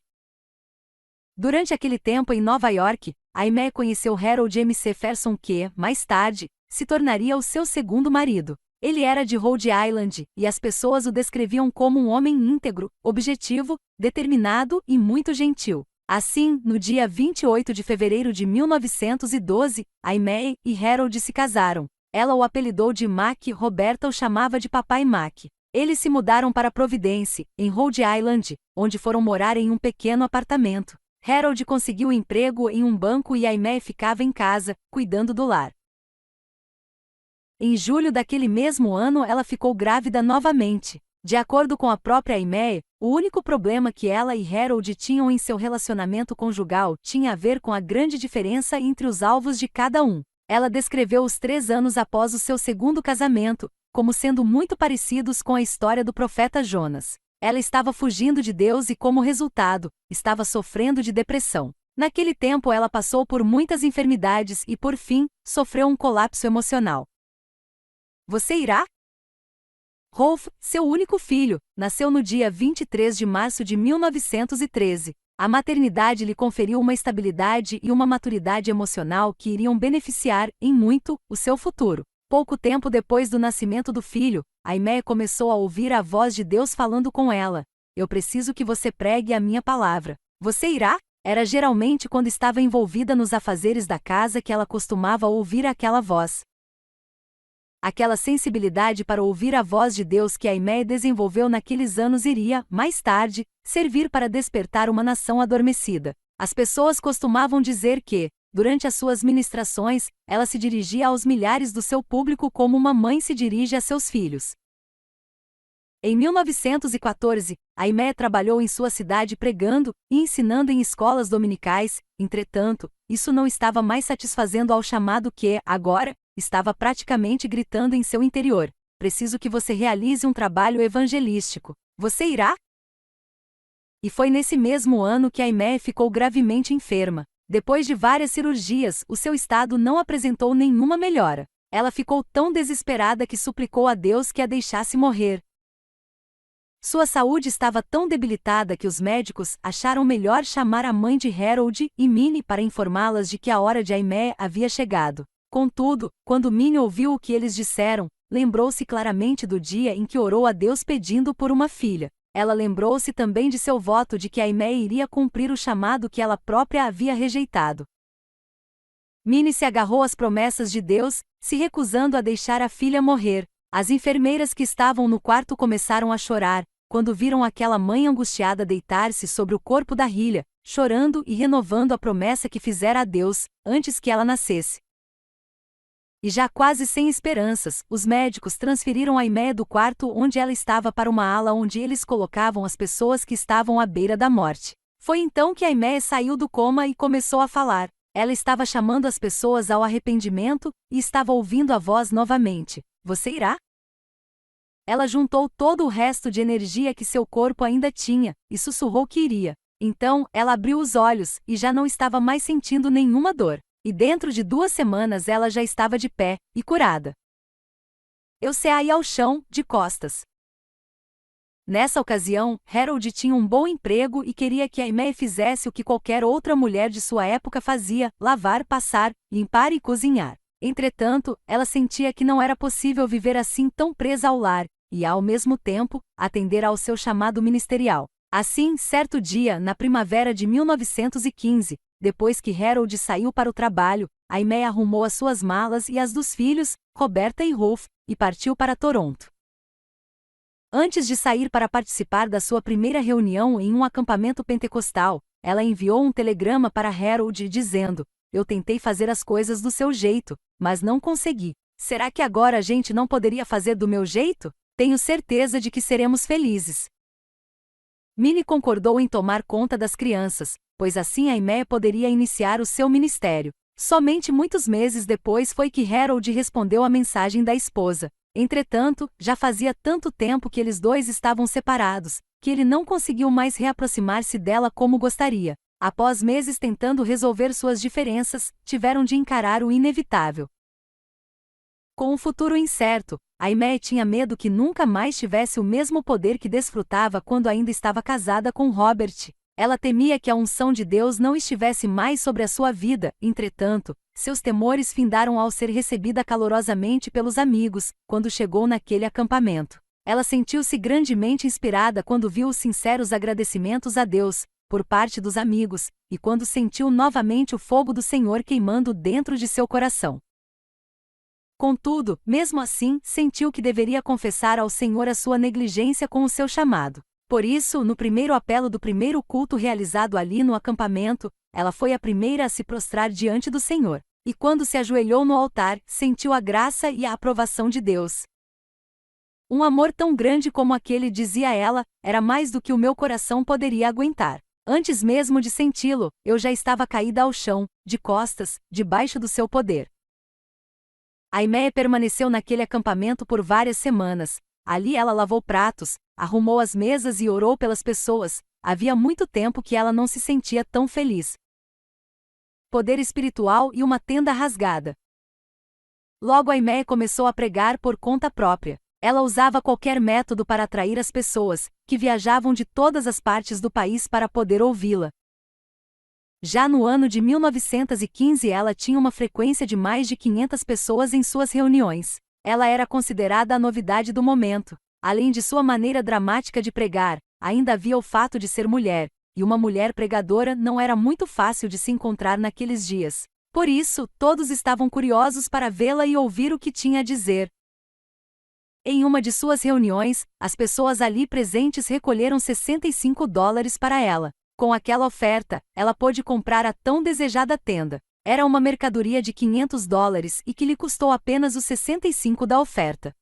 Durante aquele tempo em Nova York, Aimee conheceu Harold Macpherson que, mais tarde, se tornaria o seu segundo marido. Ele era de Rhode Island, e as pessoas o descreviam como um homem íntegro, objetivo, determinado e muito gentil. Assim, no dia 28 de fevereiro de 1912, Aimee e Harold se casaram. Ela o apelidou de Mac, Roberta o chamava de Papai Mac. Eles se mudaram para Providence, em Rhode Island, onde foram morar em um pequeno apartamento. Harold conseguiu emprego em um banco e Aimee ficava em casa, cuidando do lar. Em julho daquele mesmo ano ela ficou grávida novamente. De acordo com a própria Aimee, o único problema que ela e Harold tinham em seu relacionamento conjugal tinha a ver com a grande diferença entre os alvos de cada um. Ela descreveu os 3 anos após o seu segundo casamento como sendo muito parecidos com a história do profeta Jonas. Ela estava fugindo de Deus e, como resultado, estava sofrendo de depressão. Naquele tempo ela passou por muitas enfermidades e, por fim, sofreu um colapso emocional. Você irá? Rolf, seu único filho, nasceu no dia 23 de março de 1913. A maternidade lhe conferiu uma estabilidade e uma maturidade emocional que iriam beneficiar, em muito, o seu futuro. Pouco tempo depois do nascimento do filho, Aimee começou a ouvir a voz de Deus falando com ela. Eu preciso que você pregue a minha palavra. Você irá? Era geralmente quando estava envolvida nos afazeres da casa que ela costumava ouvir aquela voz. Aquela sensibilidade para ouvir a voz de Deus que Aimee desenvolveu naqueles anos iria, mais tarde, servir para despertar uma nação adormecida. As pessoas costumavam dizer que, durante as suas ministrações, ela se dirigia aos milhares do seu público como uma mãe se dirige a seus filhos. Em 1914, Aimee trabalhou em sua cidade pregando e ensinando em escolas dominicais. Entretanto, isso não estava mais satisfazendo ao chamado que, agora, estava praticamente gritando em seu interior. Preciso que você realize um trabalho evangelístico. Você irá? E foi nesse mesmo ano que Aimee ficou gravemente enferma. Depois de várias cirurgias, o seu estado não apresentou nenhuma melhora. Ela ficou tão desesperada que suplicou a Deus que a deixasse morrer. Sua saúde estava tão debilitada que os médicos acharam melhor chamar a mãe de Harold e Minnie para informá-las de que a hora de Aimee havia chegado. Contudo, quando Minnie ouviu o que eles disseram, lembrou-se claramente do dia em que orou a Deus pedindo por uma filha. ela lembrou-se também de seu voto de que Aimee iria cumprir o chamado que ela própria havia rejeitado. Minnie se agarrou às promessas de Deus, se recusando a deixar a filha morrer. As enfermeiras que estavam no quarto começaram a chorar, quando viram aquela mãe angustiada deitar-se sobre o corpo da filha, chorando e renovando a promessa que fizera a Deus, antes que ela nascesse. E já quase sem esperanças, os médicos transferiram Aimee do quarto onde ela estava para uma ala onde eles colocavam as pessoas que estavam à beira da morte. Foi então que Aimee saiu do coma e começou a falar. Ela estava chamando as pessoas ao arrependimento, e estava ouvindo a voz novamente. Você irá? Ela juntou todo o resto de energia que seu corpo ainda tinha, e sussurrou que iria. Então, ela abriu os olhos, e já não estava mais sentindo nenhuma dor. E dentro de 2 semanas ela já estava de pé, e curada. Eu saí ao chão, de costas. Nessa ocasião, Harold tinha um bom emprego e queria que Aimee fizesse o que qualquer outra mulher de sua época fazia: lavar, passar, limpar e cozinhar. Entretanto, ela sentia que não era possível viver assim tão presa ao lar, e, ao mesmo tempo, atender ao seu chamado ministerial. Assim, certo dia, na primavera de 1915, depois que Harold saiu para o trabalho, Aimee arrumou as suas malas e as dos filhos, Roberta e Rolf, e partiu para Toronto. Antes de sair para participar da sua primeira reunião em um acampamento pentecostal, ela enviou um telegrama para Harold dizendo: eu tentei fazer as coisas do seu jeito, mas não consegui. Será que agora a gente não poderia fazer do meu jeito? Tenho certeza de que seremos felizes. Minnie concordou em tomar conta das crianças, pois assim Aimee poderia iniciar o seu ministério. Somente muitos meses depois foi que Harold respondeu à mensagem da esposa. Entretanto, já fazia tanto tempo que eles dois estavam separados, que ele não conseguiu mais reaproximar-se dela como gostaria. Após meses tentando resolver suas diferenças, tiveram de encarar o inevitável. Com o futuro incerto, Aimee tinha medo que nunca mais tivesse o mesmo poder que desfrutava quando ainda estava casada com Robert. Ela temia que a unção de Deus não estivesse mais sobre a sua vida. Entretanto, seus temores findaram ao ser recebida calorosamente pelos amigos, quando chegou naquele acampamento. Ela sentiu-se grandemente inspirada quando viu os sinceros agradecimentos a Deus, por parte dos amigos, e quando sentiu novamente o fogo do Senhor queimando dentro de seu coração. Contudo, mesmo assim, sentiu que deveria confessar ao Senhor a sua negligência com o seu chamado. Por isso, no primeiro apelo do primeiro culto realizado ali no acampamento, ela foi a primeira a se prostrar diante do Senhor. E quando se ajoelhou no altar, sentiu a graça e a aprovação de Deus. Um amor tão grande como aquele, dizia ela, era mais do que o meu coração poderia aguentar. Antes mesmo de senti-lo, eu já estava caída ao chão, de costas, debaixo do seu poder. Aimee permaneceu naquele acampamento por várias semanas. Ali ela lavou pratos, arrumou as mesas e orou pelas pessoas. Havia muito tempo que ela não se sentia tão feliz. Poder espiritual e uma tenda rasgada. Logo Aimee começou a pregar por conta própria. Ela usava qualquer método para atrair as pessoas, que viajavam de todas as partes do país para poder ouvi-la. Já no ano de 1915 ela tinha uma frequência de mais de 500 pessoas em suas reuniões. Ela era considerada a novidade do momento. Além de sua maneira dramática de pregar, ainda havia o fato de ser mulher, e uma mulher pregadora não era muito fácil de se encontrar naqueles dias. Por isso, todos estavam curiosos para vê-la e ouvir o que tinha a dizer. Em uma de suas reuniões, as pessoas ali presentes recolheram $65 para ela. Com aquela oferta, ela pôde comprar a tão desejada tenda. Era uma mercadoria de $500 e que lhe custou apenas os 65 da oferta.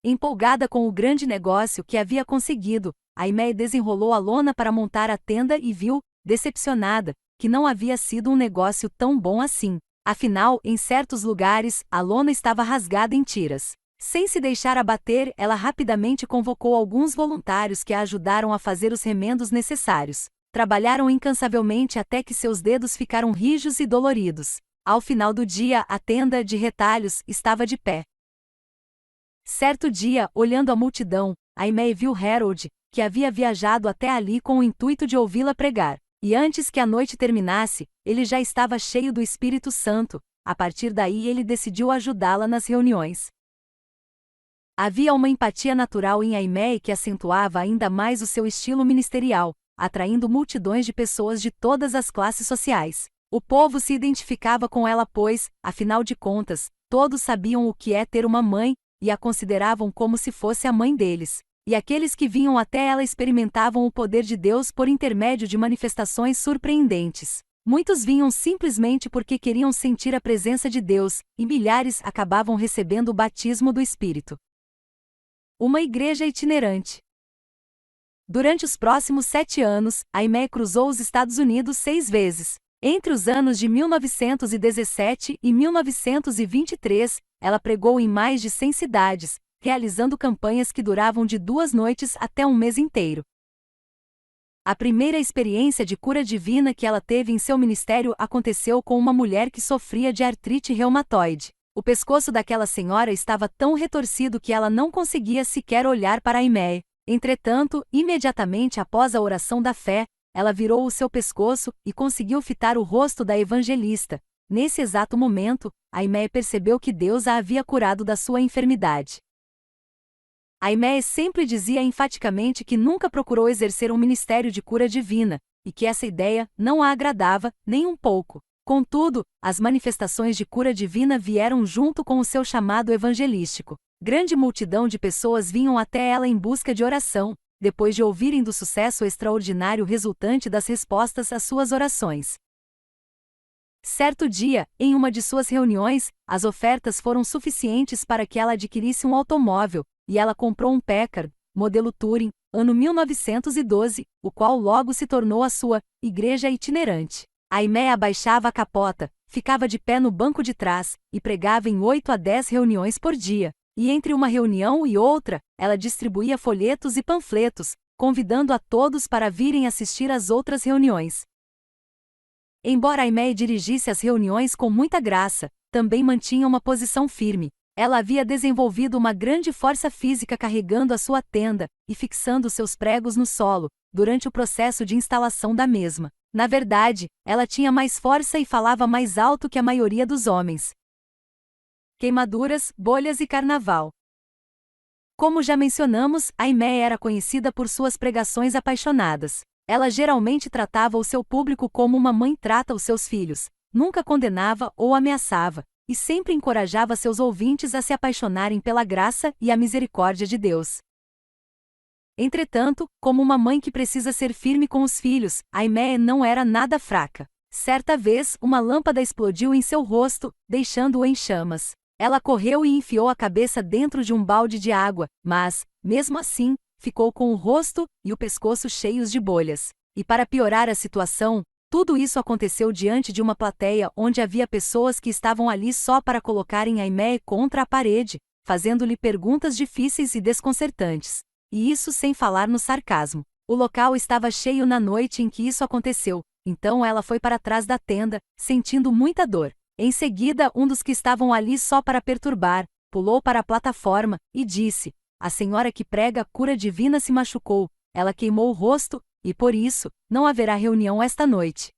Empolgada com o grande negócio que havia conseguido, Aimee desenrolou a lona para montar a tenda e viu, decepcionada, que não havia sido um negócio tão bom assim. Afinal, em certos lugares, a lona estava rasgada em tiras. Sem se deixar abater, ela rapidamente convocou alguns voluntários que a ajudaram a fazer os remendos necessários. Trabalharam incansavelmente até que seus dedos ficaram rijos e doloridos. Ao final do dia, a tenda de retalhos estava de pé. Certo dia, olhando a multidão, Aimee viu Harold, que havia viajado até ali com o intuito de ouvi-la pregar. E antes que a noite terminasse, ele já estava cheio do Espírito Santo. A partir daí ele decidiu ajudá-la nas reuniões. Havia uma empatia natural em Aimee que acentuava ainda mais o seu estilo ministerial, atraindo multidões de pessoas de todas as classes sociais. O povo se identificava com ela pois, afinal de contas, todos sabiam o que é ter uma mãe, e a consideravam como se fosse a mãe deles. E aqueles que vinham até ela experimentavam o poder de Deus por intermédio de manifestações surpreendentes. Muitos vinham simplesmente porque queriam sentir a presença de Deus, e milhares acabavam recebendo o batismo do Espírito. Uma igreja itinerante. Durante os próximos 7 anos, Aimee cruzou os Estados Unidos 6 vezes. Entre os anos de 1917 e 1923, ela pregou em mais de 100 cidades, realizando campanhas que duravam de 2 noites até um mês inteiro. A primeira experiência de cura divina que ela teve em seu ministério aconteceu com uma mulher que sofria de artrite reumatoide. O pescoço daquela senhora estava tão retorcido que ela não conseguia sequer olhar para Aimee. Entretanto, imediatamente após a oração da fé, ela virou o seu pescoço e conseguiu fitar o rosto da evangelista. Nesse exato momento, Aimee percebeu que Deus a havia curado da sua enfermidade. Aimee sempre dizia enfaticamente que nunca procurou exercer um ministério de cura divina, e que essa ideia não a agradava, nem um pouco. Contudo, as manifestações de cura divina vieram junto com o seu chamado evangelístico. Grande multidão de pessoas vinham até ela em busca de oração, depois de ouvirem do sucesso extraordinário resultante das respostas às suas orações. Certo dia, em uma de suas reuniões, as ofertas foram suficientes para que ela adquirisse um automóvel, e ela comprou um Packard, modelo Touring, ano 1912, o qual logo se tornou a sua igreja itinerante. Aimee abaixava a capota, ficava de pé no banco de trás, e pregava em 8 a 10 reuniões por dia. E entre uma reunião e outra, ela distribuía folhetos e panfletos, convidando a todos para virem assistir às outras reuniões. Embora Aimee dirigisse as reuniões com muita graça, também mantinha uma posição firme. Ela havia desenvolvido uma grande força física carregando a sua tenda e fixando seus pregos no solo, durante o processo de instalação da mesma. Na verdade, ela tinha mais força e falava mais alto que a maioria dos homens. Queimaduras, bolhas e carnaval. Como já mencionamos, Aimee era conhecida por suas pregações apaixonadas. Ela geralmente tratava o seu público como uma mãe trata os seus filhos, nunca condenava ou ameaçava, e sempre encorajava seus ouvintes a se apaixonarem pela graça e a misericórdia de Deus. Entretanto, como uma mãe que precisa ser firme com os filhos, Aimee não era nada fraca. Certa vez, uma lâmpada explodiu em seu rosto, deixando-o em chamas. Ela correu e enfiou a cabeça dentro de um balde de água, mas, mesmo assim, ficou com o rosto e o pescoço cheios de bolhas. E para piorar a situação, tudo isso aconteceu diante de uma plateia onde havia pessoas que estavam ali só para colocarem Aimee contra a parede, fazendo-lhe perguntas difíceis e desconcertantes. E isso sem falar no sarcasmo. O local estava cheio na noite em que isso aconteceu, então ela foi para trás da tenda, sentindo muita dor. Em seguida, um dos que estavam ali só para perturbar, pulou para a plataforma, e disse: "A senhora que prega a cura divina se machucou, ela queimou o rosto, e por isso, não haverá reunião esta noite."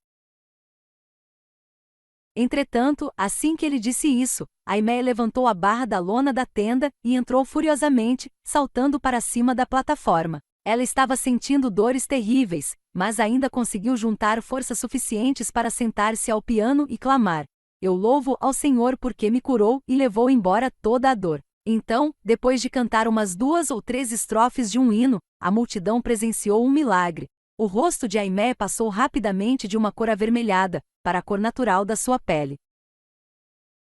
Entretanto, assim que ele disse isso, Aimee levantou a barra da lona da tenda e entrou furiosamente, saltando para cima da plataforma. Ela estava sentindo dores terríveis, mas ainda conseguiu juntar forças suficientes para sentar-se ao piano e clamar: "Eu louvo ao Senhor porque me curou e levou embora toda a dor." Então, depois de cantar umas 2 ou 3 estrofes de um hino, a multidão presenciou um milagre. O rosto de Aimee passou rapidamente de uma cor avermelhada para a cor natural da sua pele.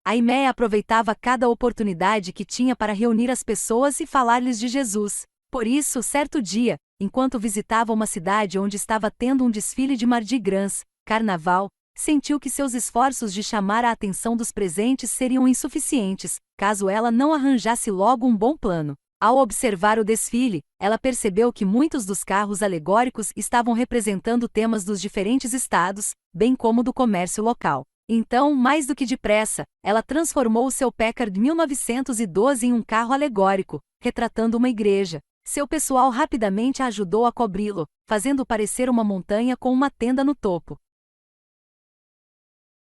Aimee aproveitava cada oportunidade que tinha para reunir as pessoas e falar-lhes de Jesus. Por isso, certo dia, enquanto visitava uma cidade onde estava tendo um desfile de Mardi Gras, carnaval, sentiu que seus esforços de chamar a atenção dos presentes seriam insuficientes, caso ela não arranjasse logo um bom plano. Ao observar o desfile, ela percebeu que muitos dos carros alegóricos estavam representando temas dos diferentes estados, bem como do comércio local. Então, mais do que depressa, ela transformou o seu Packard 1912 em um carro alegórico, retratando uma igreja. Seu pessoal rapidamente a ajudou a cobri-lo, fazendo parecer uma montanha com uma tenda no topo.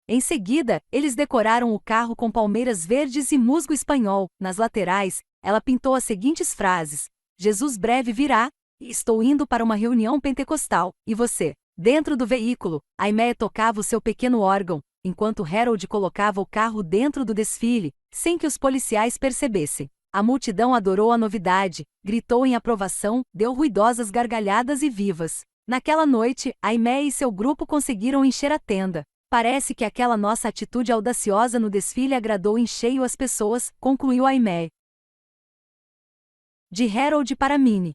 Em seguida, eles decoraram o carro com palmeiras verdes e musgo espanhol nas laterais. ela pintou as seguintes frases: Jesus breve virá, e estou indo para uma reunião pentecostal, e você? Dentro do veículo, Aimee tocava o seu pequeno órgão, enquanto Harold colocava o carro dentro do desfile, sem que os policiais percebessem. A multidão adorou a novidade, gritou em aprovação, deu ruidosas gargalhadas e vivas. Naquela noite, Aimee e seu grupo conseguiram encher a tenda. Parece que aquela nossa atitude audaciosa no desfile agradou em cheio as pessoas, concluiu Aimee. De Harold para Minnie.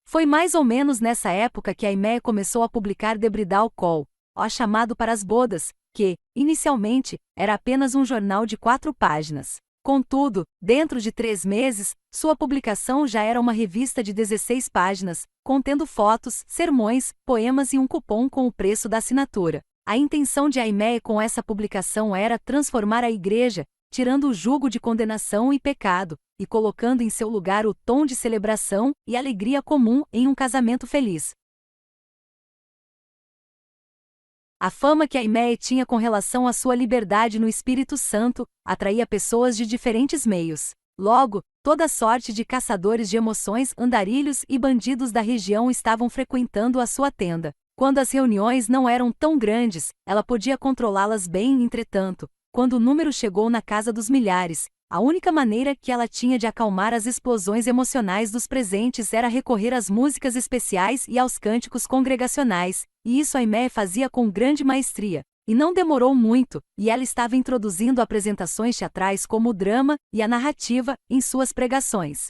Foi mais ou menos nessa época que Aimee começou a publicar The Bridal Call, o chamado para as bodas, que, inicialmente, era apenas um jornal de 4 páginas. Contudo, dentro de 3 meses, sua publicação já era uma revista de 16 páginas, contendo fotos, sermões, poemas e um cupom com o preço da assinatura. A intenção de Aimee com essa publicação era transformar a igreja, tirando o jugo de condenação e pecado, e colocando em seu lugar o tom de celebração e alegria comum em um casamento feliz. A fama que Aimee tinha com relação à sua liberdade no Espírito Santo atraía pessoas de diferentes meios. Logo, toda sorte de caçadores de emoções, andarilhos e bandidos da região estavam frequentando a sua tenda. Quando as reuniões não eram tão grandes, ela podia controlá-las bem, entretanto, quando o número chegou na casa dos milhares, a única maneira que ela tinha de acalmar as explosões emocionais dos presentes era recorrer às músicas especiais e aos cânticos congregacionais, e isso Aimee fazia com grande maestria. E não demorou muito, e ela estava introduzindo apresentações teatrais como o drama e a narrativa em suas pregações.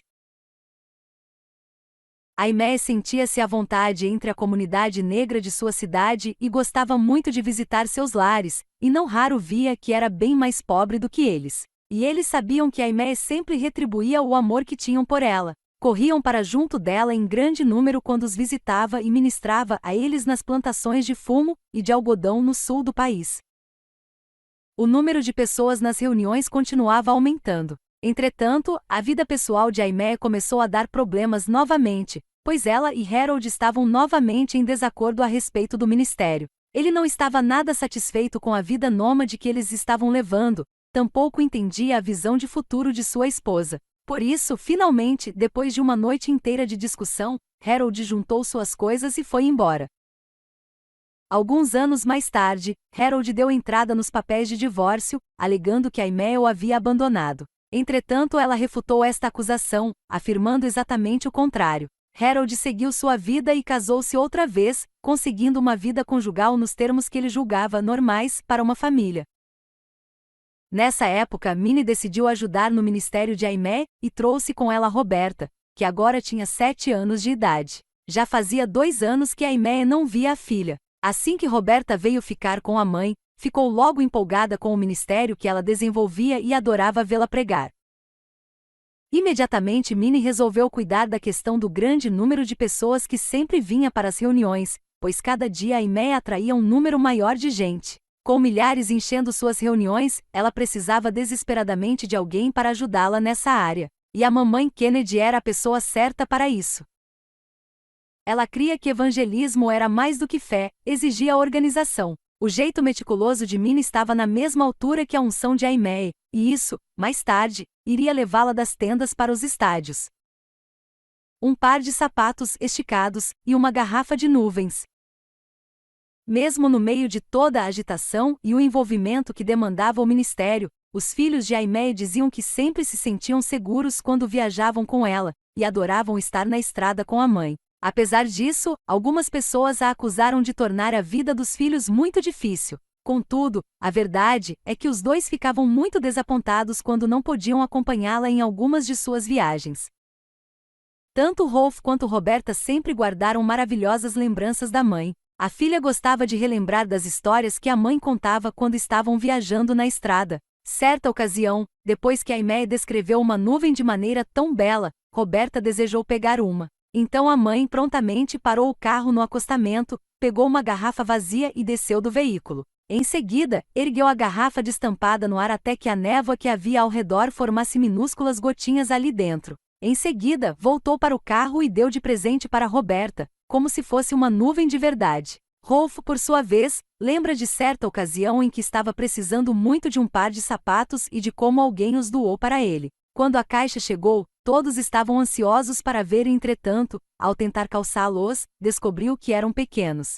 Aimee sentia-se à vontade entre a comunidade negra de sua cidade e gostava muito de visitar seus lares, e não raro via que era bem mais pobre do que eles. E eles sabiam que Aimee sempre retribuía o amor que tinham por ela. Corriam para junto dela em grande número quando os visitava e ministrava a eles nas plantações de fumo e de algodão no sul do país. O número de pessoas nas reuniões continuava aumentando. Entretanto, a vida pessoal de Aimee começou a dar problemas novamente, pois ela e Harold estavam novamente em desacordo a respeito do ministério. Ele não estava nada satisfeito com a vida nômade que eles estavam levando, tampouco entendia a visão de futuro de sua esposa. Por isso, finalmente, depois de uma noite inteira de discussão, Harold juntou suas coisas e foi embora. Alguns anos mais tarde, Harold deu entrada nos papéis de divórcio, alegando que Aimee o havia abandonado. Entretanto, ela refutou esta acusação, afirmando exatamente o contrário. Harold seguiu sua vida e casou-se outra vez, conseguindo uma vida conjugal nos termos que ele julgava normais para uma família. Nessa época, Minnie decidiu ajudar no ministério de Aimee e trouxe com ela Roberta, que agora tinha 7 anos de idade. Já fazia 2 anos que Aimee não via a filha. Assim que Roberta veio ficar com a mãe, ficou logo empolgada com o ministério que ela desenvolvia e adorava vê-la pregar. Imediatamente Minnie resolveu cuidar da questão do grande número de pessoas que sempre vinha para as reuniões, pois cada dia Aimee atraía um número maior de gente. Com milhares enchendo suas reuniões, ela precisava desesperadamente de alguém para ajudá-la nessa área. E a mamãe Kennedy era a pessoa certa para isso. Ela cria que evangelismo era mais do que fé, exigia organização. O jeito meticuloso de Minnie estava na mesma altura que a unção de Aimee, e isso, mais tarde, iria levá-la das tendas para os estádios. Um par de sapatos esticados e uma garrafa de nuvens. Mesmo no meio de toda a agitação e o envolvimento que demandava o ministério, os filhos de Aimee diziam que sempre se sentiam seguros quando viajavam com ela, e adoravam estar na estrada com a mãe. Apesar disso, algumas pessoas a acusaram de tornar a vida dos filhos muito difícil. Contudo, a verdade é que os dois ficavam muito desapontados quando não podiam acompanhá-la em algumas de suas viagens. Tanto Rolf quanto Roberta sempre guardaram maravilhosas lembranças da mãe. A filha gostava de relembrar das histórias que a mãe contava quando estavam viajando na estrada. Certa ocasião, depois que Aimee descreveu uma nuvem de maneira tão bela, Roberta desejou pegar uma. Então a mãe prontamente parou o carro no acostamento, pegou uma garrafa vazia e desceu do veículo. Em seguida, ergueu a garrafa destampada no ar até que a névoa que havia ao redor formasse minúsculas gotinhas ali dentro. Em seguida, voltou para o carro e deu de presente para Roberta, como se fosse uma nuvem de verdade. Rolf, por sua vez, lembra de certa ocasião em que estava precisando muito de um par de sapatos e de como alguém os doou para ele. Quando a caixa chegou, todos estavam ansiosos para ver e, entretanto, ao tentar calçá-los, descobriu que eram pequenos.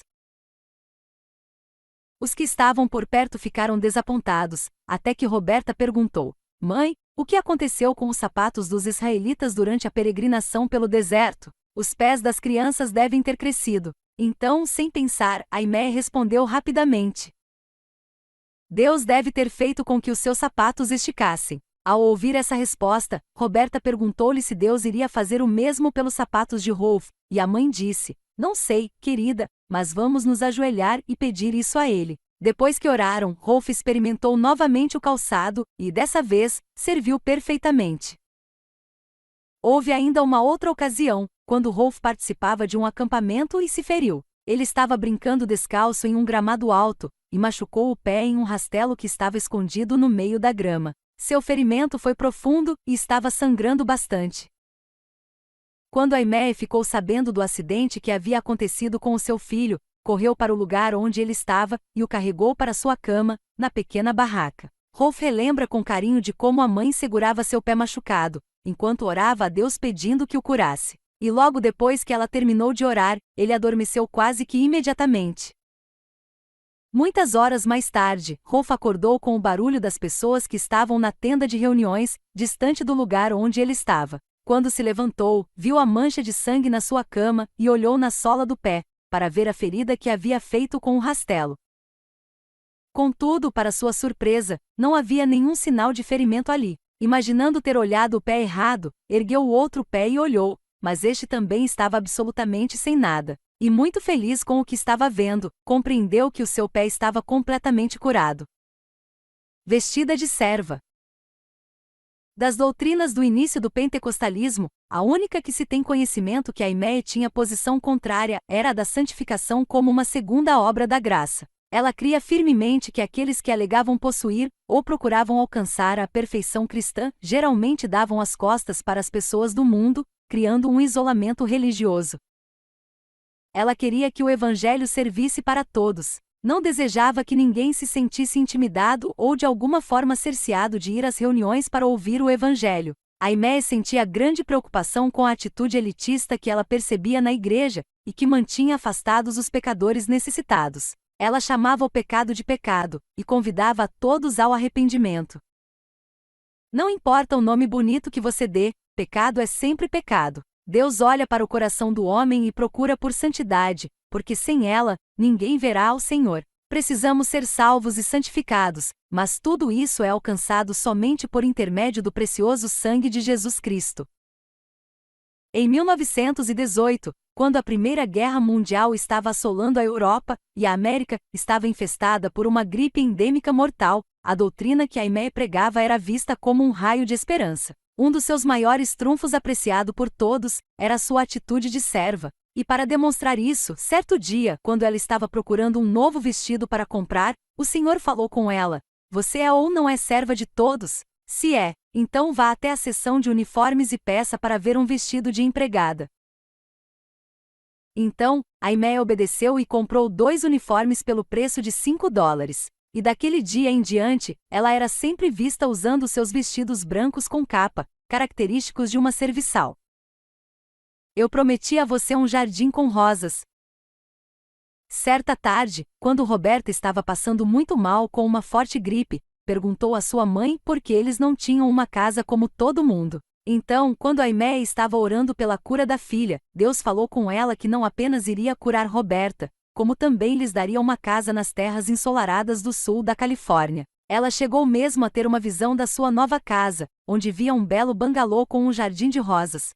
Os que estavam por perto ficaram desapontados, até que Roberta perguntou: Mãe, o que aconteceu com os sapatos dos israelitas durante a peregrinação pelo deserto? Os pés das crianças devem ter crescido. Então, sem pensar, Aimee respondeu rapidamente: Deus deve ter feito com que os seus sapatos esticassem. Ao ouvir essa resposta, Roberta perguntou-lhe se Deus iria fazer o mesmo pelos sapatos de Rolf, e a mãe disse: Não sei, querida, mas vamos nos ajoelhar e pedir isso a ele. Depois que oraram, Rolf experimentou novamente o calçado, e dessa vez, serviu perfeitamente. Houve ainda uma outra ocasião, quando Rolf participava de um acampamento e se feriu. Ele estava brincando descalço em um gramado alto, e machucou o pé em um rastelo que estava escondido no meio da grama. Seu ferimento foi profundo e estava sangrando bastante. Quando Aimee ficou sabendo do acidente que havia acontecido com o seu filho, correu para o lugar onde ele estava e o carregou para sua cama, na pequena barraca. Rolf relembra com carinho de como a mãe segurava seu pé machucado, enquanto orava a Deus pedindo que o curasse. E logo depois que ela terminou de orar, ele adormeceu quase que imediatamente. Muitas horas mais tarde, Rolf acordou com o barulho das pessoas que estavam na tenda de reuniões, distante do lugar onde ele estava. Quando se levantou, viu a mancha de sangue na sua cama e olhou na sola do pé, para ver a ferida que havia feito com o rastelo. Contudo, para sua surpresa, não havia nenhum sinal de ferimento ali. Imaginando ter olhado o pé errado, ergueu o outro pé e olhou, mas este também estava absolutamente sem nada. E muito feliz com o que estava vendo, compreendeu que o seu pé estava completamente curado. Vestida de serva. Das doutrinas do início do pentecostalismo, a única que se tem conhecimento que Aimee tinha posição contrária era a da santificação como uma segunda obra da graça. Ela cria firmemente que aqueles que alegavam possuir, ou procuravam alcançar a perfeição cristã, geralmente davam as costas para as pessoas do mundo, criando um isolamento religioso. Ela queria que o evangelho servisse para todos. Não desejava que ninguém se sentisse intimidado ou de alguma forma cerceado de ir às reuniões para ouvir o evangelho. Aimee sentia grande preocupação com a atitude elitista que ela percebia na igreja, e que mantinha afastados os pecadores necessitados. Ela chamava o pecado de pecado, e convidava a todos ao arrependimento. Não importa o nome bonito que você dê, pecado é sempre pecado. Deus olha para o coração do homem e procura por santidade, porque sem ela, ninguém verá ao Senhor. Precisamos ser salvos e santificados, mas tudo isso é alcançado somente por intermédio do precioso sangue de Jesus Cristo. Em 1918, quando a Primeira Guerra Mundial estava assolando a Europa, e a América estava infestada por uma gripe endêmica mortal, a doutrina que Aimee pregava era vista como um raio de esperança. Um dos seus maiores trunfos apreciado por todos, era sua atitude de serva. E para demonstrar isso, certo dia, quando ela estava procurando um novo vestido para comprar, o Senhor falou com ela: Você é ou não é serva de todos? Se é, então vá até a seção de uniformes e peça para ver um vestido de empregada. Então, Aimee obedeceu e comprou 2 uniformes pelo preço de $5. E daquele dia em diante, ela era sempre vista usando seus vestidos brancos com capa, característicos de uma serviçal. Eu prometi a você um jardim com rosas. Certa tarde, quando Roberta estava passando muito mal com uma forte gripe, perguntou à sua mãe por que eles não tinham uma casa como todo mundo. Então, quando Aimee estava orando pela cura da filha, Deus falou com ela que não apenas iria curar Roberta, como também lhes daria uma casa nas terras ensolaradas do sul da Califórnia. Ela chegou mesmo a ter uma visão da sua nova casa, onde via um belo bangalô com um jardim de rosas.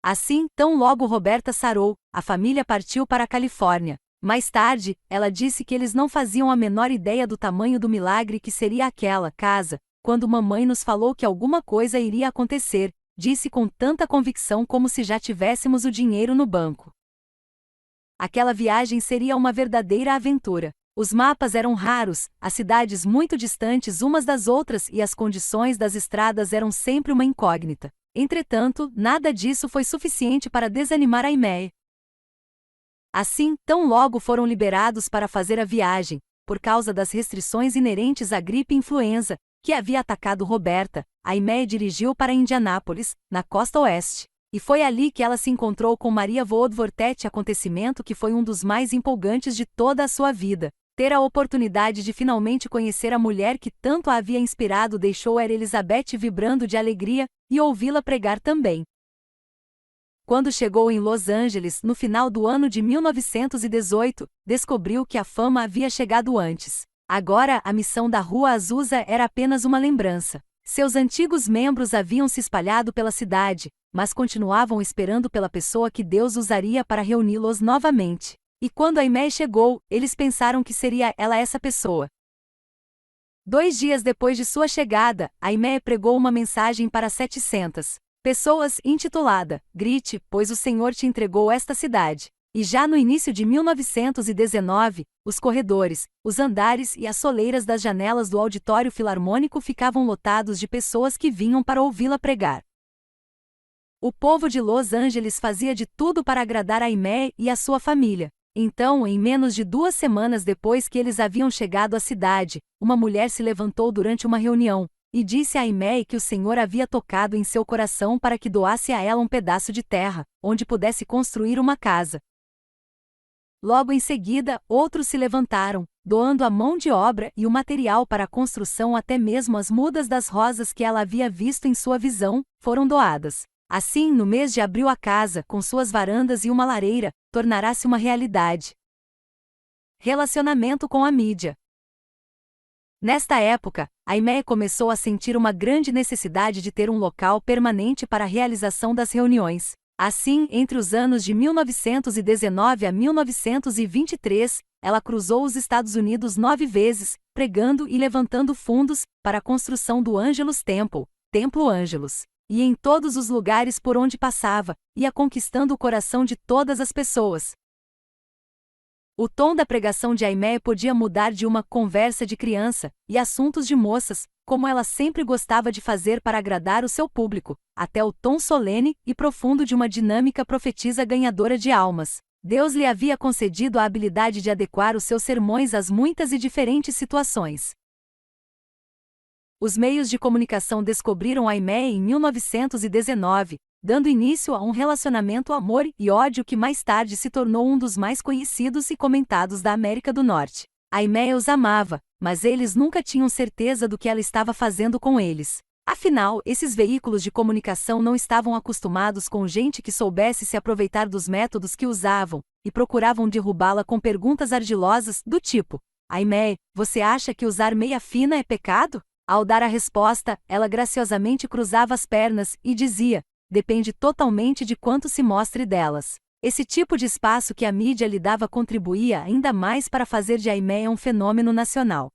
Assim, tão logo Roberta sarou, a família partiu para a Califórnia. Mais tarde, ela disse que eles não faziam a menor ideia do tamanho do milagre que seria aquela casa. Quando mamãe nos falou que alguma coisa iria acontecer, disse com tanta convicção como se já tivéssemos o dinheiro no banco. Aquela viagem seria uma verdadeira aventura. Os mapas eram raros, as cidades muito distantes umas das outras e as condições das estradas eram sempre uma incógnita. Entretanto, nada disso foi suficiente para desanimar Aimee. Assim, tão logo foram liberados para fazer a viagem, por causa das restrições inerentes à gripe influenza, que havia atacado Roberta, Aimee dirigiu para Indianápolis, na costa oeste. E foi ali que ela se encontrou com Maria Voodvortet, acontecimento que foi um dos mais empolgantes de toda a sua vida. Ter a oportunidade de finalmente conhecer a mulher que tanto a havia inspirado deixou a Elizabeth vibrando de alegria, e ouvi-la pregar também. Quando chegou em Los Angeles, no final do ano de 1918, descobriu que a fama havia chegado antes. Agora, a missão da Rua Azusa era apenas uma lembrança. Seus antigos membros haviam se espalhado pela cidade, mas continuavam esperando pela pessoa que Deus usaria para reuni-los novamente. E quando Aimee chegou, eles pensaram que seria ela essa pessoa. 2 dias depois de sua chegada, Aimee pregou uma mensagem para 700 pessoas intitulada "Grite, pois o Senhor te entregou esta cidade". E já no início de 1919, os corredores, os andares e as soleiras das janelas do auditório filarmônico ficavam lotados de pessoas que vinham para ouvi-la pregar. O povo de Los Angeles fazia de tudo para agradar a Aimee e a sua família. Então, em menos de 2 semanas depois que eles haviam chegado à cidade, uma mulher se levantou durante uma reunião e disse a Aimee que o Senhor havia tocado em seu coração para que doasse a ela um pedaço de terra, onde pudesse construir uma casa. Logo em seguida, outros se levantaram, doando a mão de obra e o material para a construção. Até mesmo as mudas das rosas que ela havia visto em sua visão, foram doadas. Assim, no mês de abril, a casa, com suas varandas e uma lareira, tornará-se uma realidade. Relacionamento com a mídia. Nesta época, Aimee começou a sentir uma grande necessidade de ter um local permanente para a realização das reuniões. Assim, entre os anos de 1919 a 1923, ela cruzou os Estados Unidos 9 vezes, pregando e levantando fundos para a construção do Angelus Temple, Templo Angelus. E em todos os lugares por onde passava, ia conquistando o coração de todas as pessoas. O tom da pregação de Aimee podia mudar de uma conversa de criança e assuntos de moças, como ela sempre gostava de fazer para agradar o seu público, até o tom solene e profundo de uma dinâmica profetisa ganhadora de almas. Deus lhe havia concedido a habilidade de adequar os seus sermões às muitas e diferentes situações. Os meios de comunicação descobriram Aimee em 1919, dando início a um relacionamento amor e ódio que mais tarde se tornou um dos mais conhecidos e comentados da América do Norte. Aimee os amava, mas eles nunca tinham certeza do que ela estava fazendo com eles. Afinal, esses veículos de comunicação não estavam acostumados com gente que soubesse se aproveitar dos métodos que usavam, e procuravam derrubá-la com perguntas ardilosas, do tipo: Aimee, você acha que usar meia fina é pecado? Ao dar a resposta, ela graciosamente cruzava as pernas e dizia: depende totalmente de quanto se mostre delas. Esse tipo de espaço que a mídia lhe dava contribuía ainda mais para fazer de Aimee um fenômeno nacional.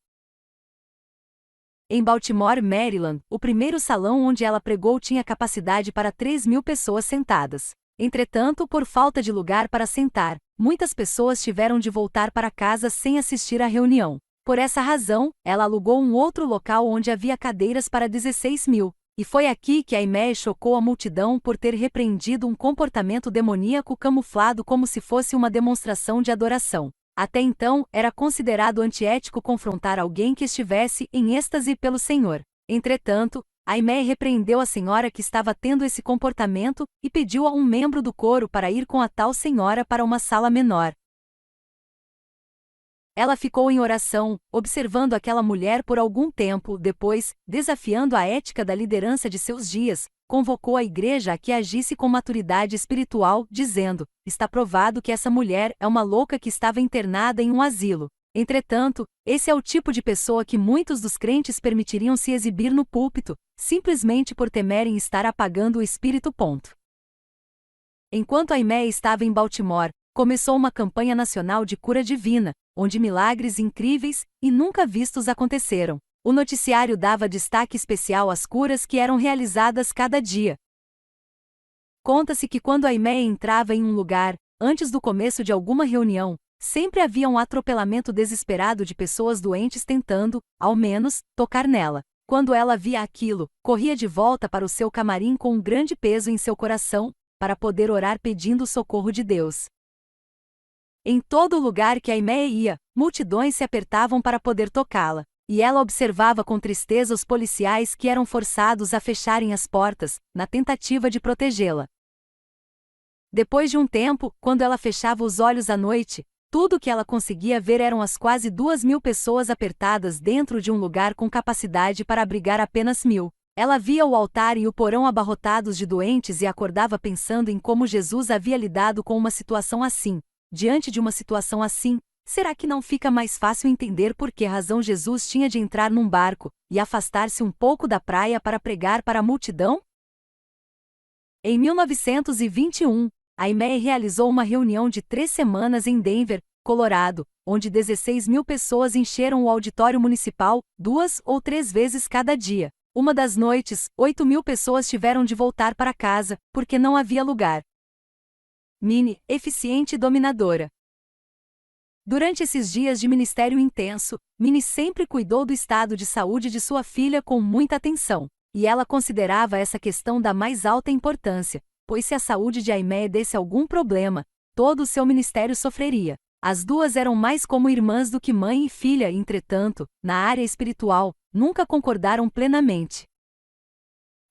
Em Baltimore, Maryland, o primeiro salão onde ela pregou tinha capacidade para 3.000 pessoas sentadas. Entretanto, por falta de lugar para sentar, muitas pessoas tiveram de voltar para casa sem assistir à reunião. Por essa razão, ela alugou um outro local onde havia cadeiras para 16.000. E foi aqui que Aimee chocou a multidão por ter repreendido um comportamento demoníaco camuflado como se fosse uma demonstração de adoração. Até então, era considerado antiético confrontar alguém que estivesse em êxtase pelo Senhor. Entretanto, Aimee repreendeu a senhora que estava tendo esse comportamento e pediu a um membro do coro para ir com a tal senhora para uma sala menor. Ela ficou em oração, observando aquela mulher por algum tempo. Depois, desafiando a ética da liderança de seus dias, convocou a igreja a que agisse com maturidade espiritual, dizendo: está provado que essa mulher é uma louca que estava internada em um asilo. Entretanto, esse é o tipo de pessoa que muitos dos crentes permitiriam se exibir no púlpito, simplesmente por temerem estar apagando o espírito. Enquanto Aimee estava em Baltimore, começou uma campanha nacional de cura divina, onde milagres incríveis e nunca vistos aconteceram. O noticiário dava destaque especial às curas que eram realizadas cada dia. Conta-se que quando Aimee entrava em um lugar, antes do começo de alguma reunião, sempre havia um atropelamento desesperado de pessoas doentes tentando, ao menos, tocar nela. Quando ela via aquilo, corria de volta para o seu camarim com um grande peso em seu coração, para poder orar pedindo o socorro de Deus. Em todo lugar que Aimee ia, multidões se apertavam para poder tocá-la. e ela observava com tristeza os policiais que eram forçados a fecharem as portas, na tentativa de protegê-la. Depois de um tempo, quando ela fechava os olhos à noite, tudo o que ela conseguia ver eram as quase 2.000 pessoas apertadas dentro de um lugar com capacidade para abrigar apenas 1.000. Ela via o altar e o porão abarrotados de doentes e acordava pensando em como Jesus havia lidado com uma situação assim. Diante de uma situação assim, será que não fica mais fácil entender por que razão Jesus tinha de entrar num barco e afastar-se um pouco da praia para pregar para a multidão? Em 1921, Aimee realizou uma reunião de 3 semanas em Denver, Colorado, onde 16.000 pessoas encheram o auditório municipal 2 ou 3 vezes cada dia. Uma das noites, 8.000 pessoas tiveram de voltar para casa, porque não havia lugar. Minnie, eficiente e dominadora. Durante esses dias de ministério intenso, Minnie sempre cuidou do estado de saúde de sua filha com muita atenção, e ela considerava essa questão da mais alta importância, pois se a saúde de Aimee desse algum problema, todo o seu ministério sofreria. As duas eram mais como irmãs do que mãe e filha, entretanto, na área espiritual, nunca concordaram plenamente.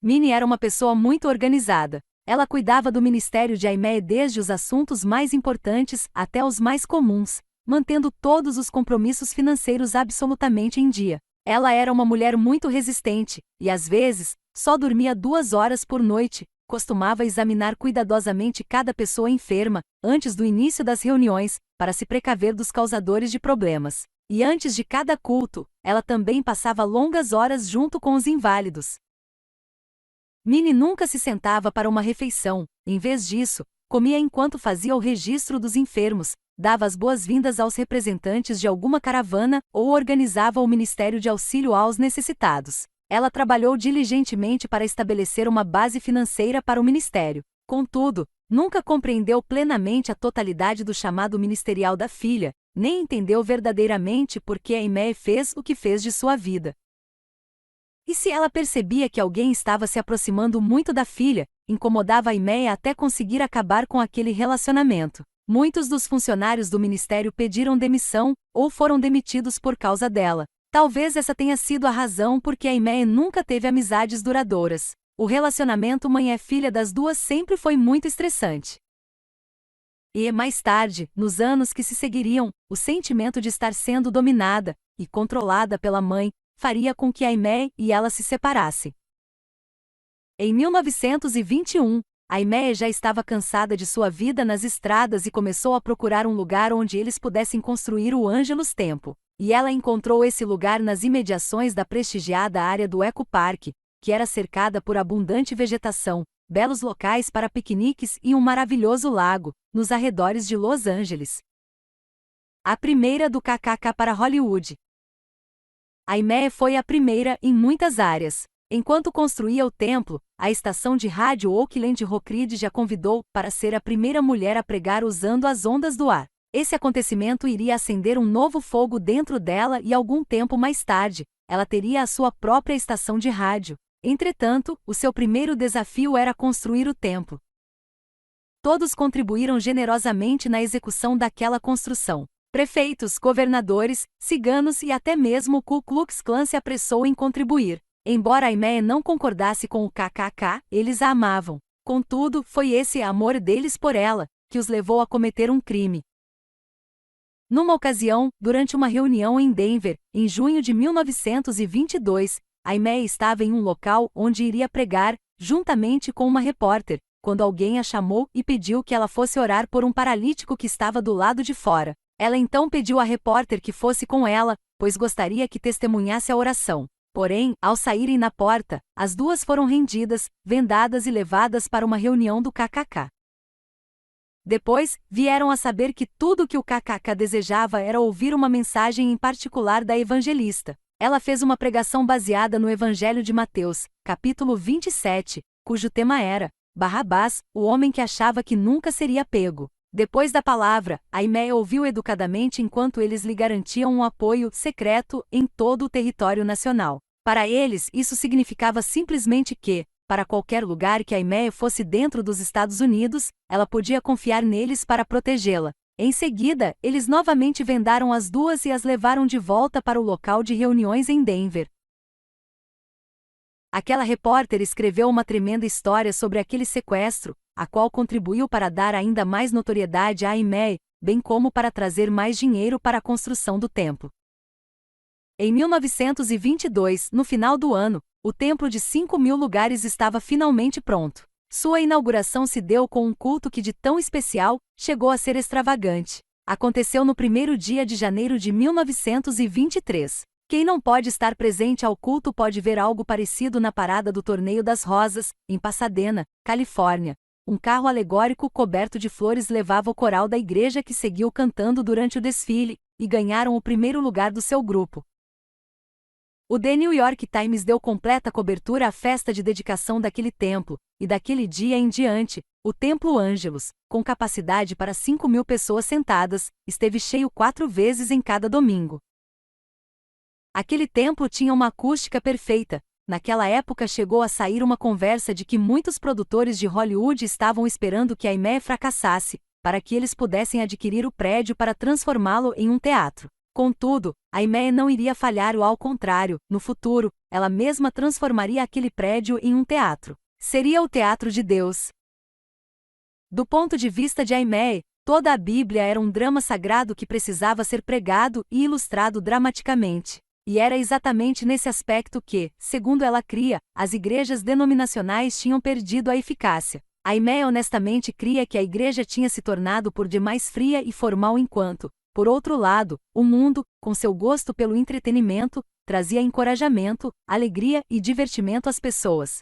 Minnie era uma pessoa muito organizada. Ela cuidava do ministério de Aimee desde os assuntos mais importantes até os mais comuns, mantendo todos os compromissos financeiros absolutamente em dia. Ela era uma mulher muito resistente, e às vezes, só dormia 2 horas por noite. Costumava examinar cuidadosamente cada pessoa enferma, antes do início das reuniões, para se precaver dos causadores de problemas. E antes de cada culto, ela também passava longas horas junto com os inválidos. Minnie nunca se sentava para uma refeição, em vez disso, comia enquanto fazia o registro dos enfermos, dava as boas-vindas aos representantes de alguma caravana ou organizava o ministério de auxílio aos necessitados. Ela trabalhou diligentemente para estabelecer uma base financeira para o ministério. Contudo, nunca compreendeu plenamente a totalidade do chamado ministerial da filha, nem entendeu verdadeiramente por que Aimee fez o que fez de sua vida. E se ela percebia que alguém estava se aproximando muito da filha, incomodava Aimee até conseguir acabar com aquele relacionamento. Muitos dos funcionários do ministério pediram demissão, ou foram demitidos por causa dela. Talvez essa tenha sido a razão por que Aimee nunca teve amizades duradouras. O relacionamento mãe-filha das duas sempre foi muito estressante. E, mais tarde, nos anos que se seguiriam, o sentimento de estar sendo dominada e controlada pela mãe faria com que Aimee e ela se separassem. Em 1921, Aimee já estava cansada de sua vida nas estradas e começou a procurar um lugar onde eles pudessem construir o Angelus Temple. E ela encontrou esse lugar nas imediações da prestigiada área do Eco Park, que era cercada por abundante vegetação, belos locais para piqueniques e um maravilhoso lago, nos arredores de Los Angeles. A primeira do KKK para Hollywood. Aimee foi a primeira em muitas áreas. Enquanto construía o templo, a estação de rádio Oakland Rock Ridge a convidou para ser a primeira mulher a pregar usando as ondas do ar. Esse acontecimento iria acender um novo fogo dentro dela e algum tempo mais tarde, ela teria a sua própria estação de rádio. Entretanto, o seu primeiro desafio era construir o templo. Todos contribuíram generosamente na execução daquela construção. Prefeitos, governadores, ciganos e até mesmo o Ku Klux Klan se apressou em contribuir. Embora Aimee não concordasse com o KKK, eles a amavam. Contudo, foi esse amor deles por ela que os levou a cometer um crime. Numa ocasião, durante uma reunião em Denver, em junho de 1922, Aimee estava em um local onde iria pregar, juntamente com uma repórter, quando alguém a chamou e pediu que ela fosse orar por um paralítico que estava do lado de fora. Ela então pediu à repórter que fosse com ela, pois gostaria que testemunhasse a oração. Porém, ao saírem na porta, as duas foram rendidas, vendadas e levadas para uma reunião do KKK. Depois, vieram a saber que tudo o que o KKK desejava era ouvir uma mensagem em particular da evangelista. Ela fez uma pregação baseada no Evangelho de Mateus, capítulo 27, cujo tema era Barrabás, o homem que achava que nunca seria pego. Depois da palavra, Aimee ouviu educadamente enquanto eles lhe garantiam um apoio secreto em todo o território nacional. Para eles, isso significava simplesmente que, para qualquer lugar que Aimee fosse dentro dos Estados Unidos, ela podia confiar neles para protegê-la. Em seguida, eles novamente vendaram as duas e as levaram de volta para o local de reuniões em Denver. Aquela repórter escreveu uma tremenda história sobre aquele sequestro, a qual contribuiu para dar ainda mais notoriedade a Aimee, bem como para trazer mais dinheiro para a construção do templo. Em 1922, no final do ano, o templo de 5.000 lugares estava finalmente pronto. Sua inauguração se deu com um culto que de tão especial, chegou a ser extravagante. Aconteceu no primeiro dia de janeiro de 1923. Quem não pode estar presente ao culto pode ver algo parecido na parada do Torneio das Rosas, em Pasadena, Califórnia. Um carro alegórico coberto de flores levava o coral da igreja que seguiu cantando durante o desfile, e ganharam o primeiro lugar do seu grupo. O The New York Times deu completa cobertura à festa de dedicação daquele templo, e daquele dia em diante, o Templo Ângelus, com capacidade para 5.000 pessoas sentadas, esteve cheio 4 vezes em cada domingo. Aquele templo tinha uma acústica perfeita. Naquela época chegou a sair uma conversa de que muitos produtores de Hollywood estavam esperando que a Aimee fracassasse, para que eles pudessem adquirir o prédio para transformá-lo em um teatro. Contudo, a Aimee não iria falhar ou ao contrário, no futuro, ela mesma transformaria aquele prédio em um teatro. Seria o teatro de Deus. Do ponto de vista de Aimee, toda a Bíblia era um drama sagrado que precisava ser pregado e ilustrado dramaticamente. E era exatamente nesse aspecto que, segundo ela cria, as igrejas denominacionais tinham perdido a eficácia. A Aimee honestamente cria que a igreja tinha se tornado por demais fria e formal enquanto, por outro lado, o mundo, com seu gosto pelo entretenimento, trazia encorajamento, alegria e divertimento às pessoas.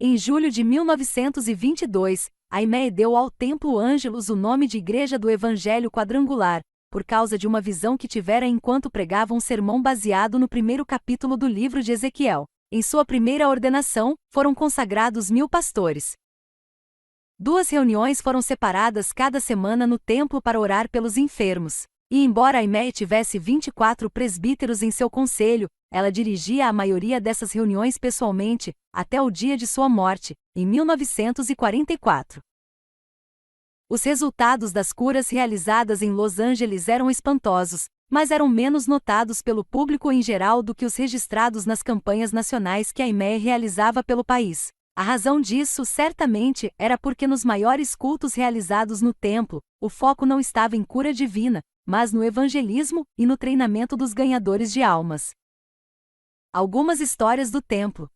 Em julho de 1922, a Aimee deu ao Templo Ângelus o nome de Igreja do Evangelho Quadrangular, por causa de uma visão que tivera enquanto pregava um sermão baseado no primeiro capítulo do livro de Ezequiel. Em sua primeira ordenação, foram consagrados 1.000 pastores. 2 reuniões foram separadas cada semana no templo para orar pelos enfermos. E embora a Aimee tivesse 24 presbíteros em seu conselho, ela dirigia a maioria dessas reuniões pessoalmente, até o dia de sua morte, em 1944. Os resultados das curas realizadas em Los Angeles eram espantosos, mas eram menos notados pelo público em geral do que os registrados nas campanhas nacionais que a Aimee realizava pelo país. A razão disso, certamente, era porque nos maiores cultos realizados no templo, o foco não estava em cura divina, mas no evangelismo e no treinamento dos ganhadores de almas. Algumas histórias do templo.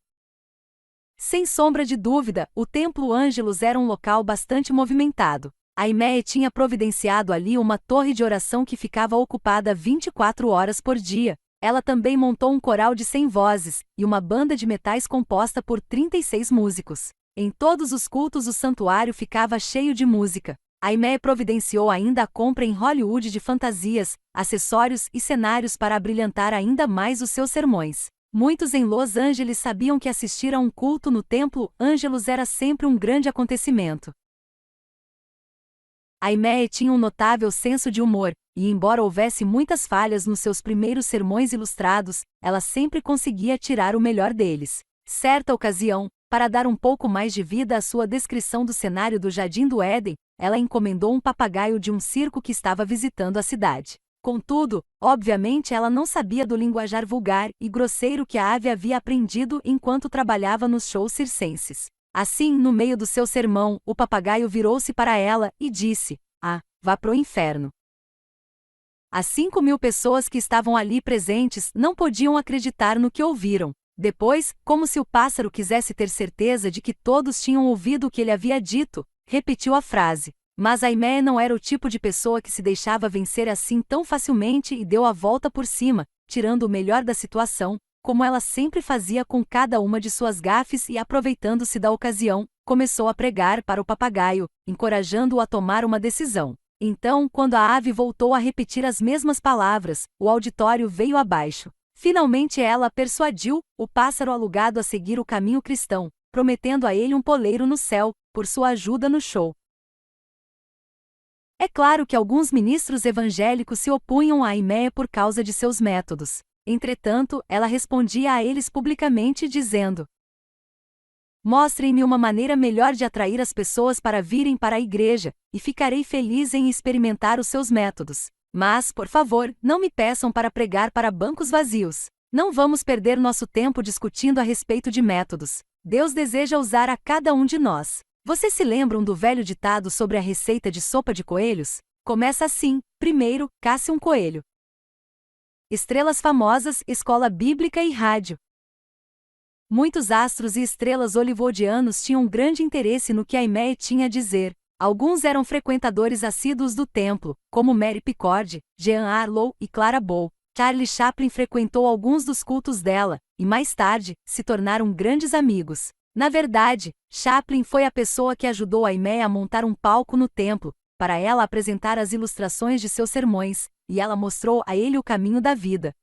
Sem sombra de dúvida, o Templo Ângelus era um local bastante movimentado. A Aimee tinha providenciado ali uma torre de oração que ficava ocupada 24 horas por dia. Ela também montou um coral de 100 vozes, e uma banda de metais composta por 36 músicos. Em todos os cultos o santuário ficava cheio de música. A Aimee providenciou ainda a compra em Hollywood de fantasias, acessórios e cenários para abrilhantar ainda mais os seus sermões. Muitos em Los Angeles sabiam que assistir a um culto no Templo Ângelus era sempre um grande acontecimento. A Aimee tinha um notável senso de humor, e embora houvesse muitas falhas nos seus primeiros sermões ilustrados, ela sempre conseguia tirar o melhor deles. Certa ocasião, para dar um pouco mais de vida à sua descrição do cenário do Jardim do Éden, ela encomendou um papagaio de um circo que estava visitando a cidade. Contudo, obviamente ela não sabia do linguajar vulgar e grosseiro que a ave havia aprendido enquanto trabalhava nos shows circenses. Assim, no meio do seu sermão, o papagaio virou-se para ela e disse: "Ah, vá pro inferno." As 5.000 pessoas que estavam ali presentes não podiam acreditar no que ouviram. Depois, como se o pássaro quisesse ter certeza de que todos tinham ouvido o que ele havia dito, repetiu a frase. Mas a Aimee não era o tipo de pessoa que se deixava vencer assim tão facilmente e deu a volta por cima, tirando o melhor da situação, como ela sempre fazia com cada uma de suas gafes e aproveitando-se da ocasião, começou a pregar para o papagaio, encorajando-o a tomar uma decisão. Então, quando a ave voltou a repetir as mesmas palavras, o auditório veio abaixo. Finalmente ela persuadiu o pássaro alugado a seguir o caminho cristão, prometendo a ele um poleiro no céu, por sua ajuda no show. É claro que alguns ministros evangélicos se opunham a Aimee por causa de seus métodos. Entretanto, ela respondia a eles publicamente dizendo: Mostrem-me uma maneira melhor de atrair as pessoas para virem para a igreja, e ficarei feliz em experimentar os seus métodos. Mas, por favor, não me peçam para pregar para bancos vazios. Não vamos perder nosso tempo discutindo a respeito de métodos. Deus deseja usar a cada um de nós. Vocês se lembram do velho ditado sobre a receita de sopa de coelhos? Começa assim: primeiro, casse um coelho. Estrelas famosas, escola bíblica e rádio. Muitos astros e estrelas hollywoodianos tinham grande interesse no que Aimee tinha a dizer. Alguns eram frequentadores assíduos do templo, como Mary Pickford, Jean Harlow e Clara Bow. Charlie Chaplin frequentou alguns dos cultos dela, e mais tarde, se tornaram grandes amigos. Na verdade, Chaplin foi a pessoa que ajudou Aimee a montar um palco no templo, para ela apresentar as ilustrações de seus sermões, e ela mostrou a ele o caminho da vida.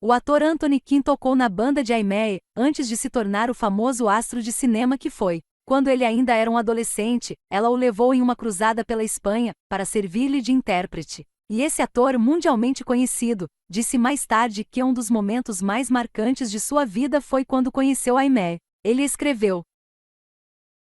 O ator Anthony Quinn tocou na banda de Aimee, antes de se tornar o famoso astro de cinema que foi. Quando ele ainda era um adolescente, ela o levou em uma cruzada pela Espanha, para servir-lhe de intérprete. E esse ator mundialmente conhecido, disse mais tarde que um dos momentos mais marcantes de sua vida foi quando conheceu Aimee. Ele escreveu: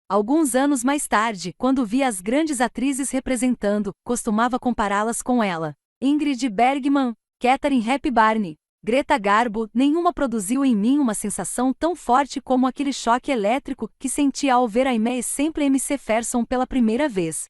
alguns anos mais tarde, quando via as grandes atrizes representando, costumava compará-las com ela. Ingrid Bergman, Katharine Hepburn, Greta Garbo, nenhuma produziu em mim uma sensação tão forte como aquele choque elétrico que senti ao ver Aimee Semple McPherson pela primeira vez.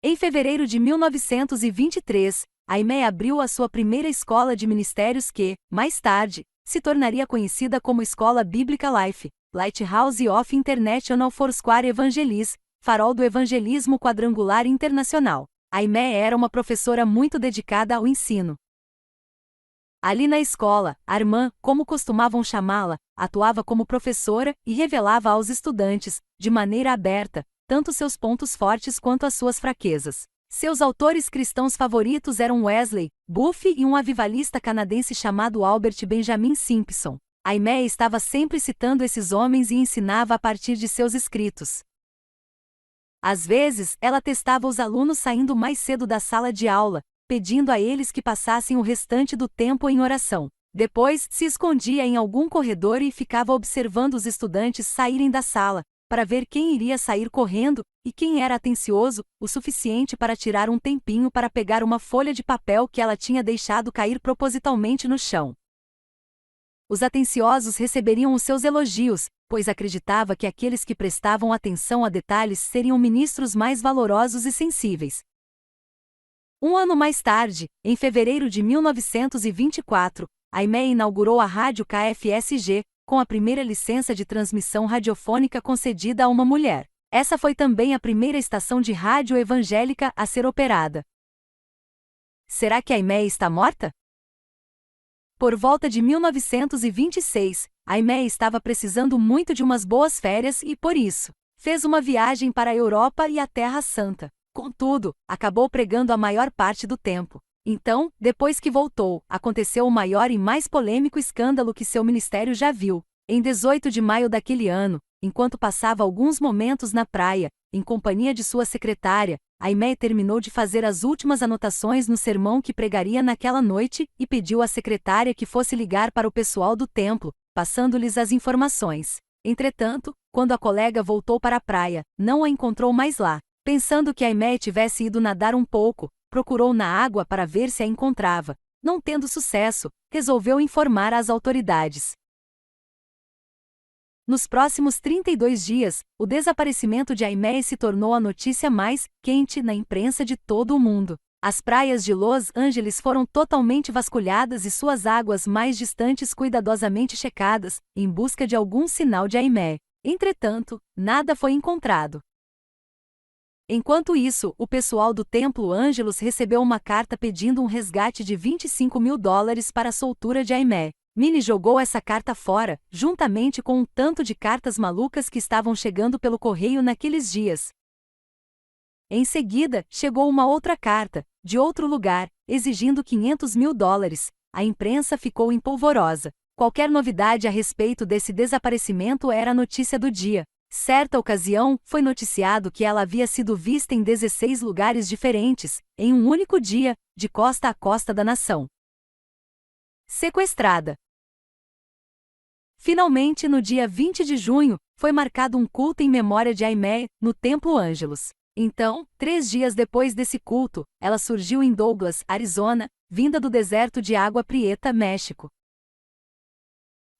Em fevereiro de 1923, Aimee abriu a sua primeira escola de ministérios que, mais tarde, se tornaria conhecida como Escola Bíblica Life, Lighthouse of International Foursquare Evangelis, farol do evangelismo quadrangular internacional. Aimee era uma professora muito dedicada ao ensino. Ali na escola, a irmã, como costumavam chamá-la, atuava como professora e revelava aos estudantes, de maneira aberta, tanto seus pontos fortes quanto as suas fraquezas. Seus autores cristãos favoritos eram Wesley, Buffy e um avivalista canadense chamado Albert Benjamin Simpson. Aimee estava sempre citando esses homens e ensinava a partir de seus escritos. Às vezes, ela testava os alunos saindo mais cedo da sala de aula, pedindo a eles que passassem o restante do tempo em oração. Depois, se escondia em algum corredor e ficava observando os estudantes saírem da sala, para ver quem iria sair correndo, e quem era atencioso o suficiente para tirar um tempinho para pegar uma folha de papel que ela tinha deixado cair propositalmente no chão. Os atenciosos receberiam os seus elogios, pois acreditava que aqueles que prestavam atenção a detalhes seriam ministros mais valorosos e sensíveis. Um ano mais tarde, em fevereiro de 1924, Aimee inaugurou a rádio KFSG, com a primeira licença de transmissão radiofônica concedida a uma mulher. Essa foi também a primeira estação de rádio evangélica a ser operada. Será que Aimee está morta? Por volta de 1926, Aimee estava precisando muito de umas boas férias e, por isso, fez uma viagem para a Europa e a Terra Santa. Contudo, acabou pregando a maior parte do tempo. Então, depois que voltou, aconteceu o maior e mais polêmico escândalo que seu ministério já viu. Em 18 de maio daquele ano, enquanto passava alguns momentos na praia, em companhia de sua secretária, Aimee terminou de fazer as últimas anotações no sermão que pregaria naquela noite e pediu à secretária que fosse ligar para o pessoal do templo, passando-lhes as informações. Entretanto, quando a colega voltou para a praia, não a encontrou mais lá. Pensando que Aimee tivesse ido nadar um pouco, procurou na água para ver se a encontrava. Não tendo sucesso, resolveu informar às autoridades. Nos próximos 32 dias, o desaparecimento de Aimee se tornou a notícia mais quente na imprensa de todo o mundo. As praias de Los Angeles foram totalmente vasculhadas e suas águas mais distantes cuidadosamente checadas, em busca de algum sinal de Aimee. Entretanto, nada foi encontrado. Enquanto isso, o pessoal do Templo Angelus recebeu uma carta pedindo um resgate de $25.000 para a soltura de Aimee. Minnie jogou essa carta fora, juntamente com um tanto de cartas malucas que estavam chegando pelo correio naqueles dias. Em seguida, chegou uma outra carta, de outro lugar, exigindo $500.000. A imprensa ficou empolvorosa. Qualquer novidade a respeito desse desaparecimento era a notícia do dia. Certa ocasião, foi noticiado que ela havia sido vista em 16 lugares diferentes, em um único dia, de costa a costa da nação. Sequestrada. Finalmente, no dia 20 de junho, foi marcado um culto em memória de Aimee, no Templo Ângelus. Então, 3 dias depois desse culto, ela surgiu em Douglas, Arizona, vinda do deserto de Água Prieta, México.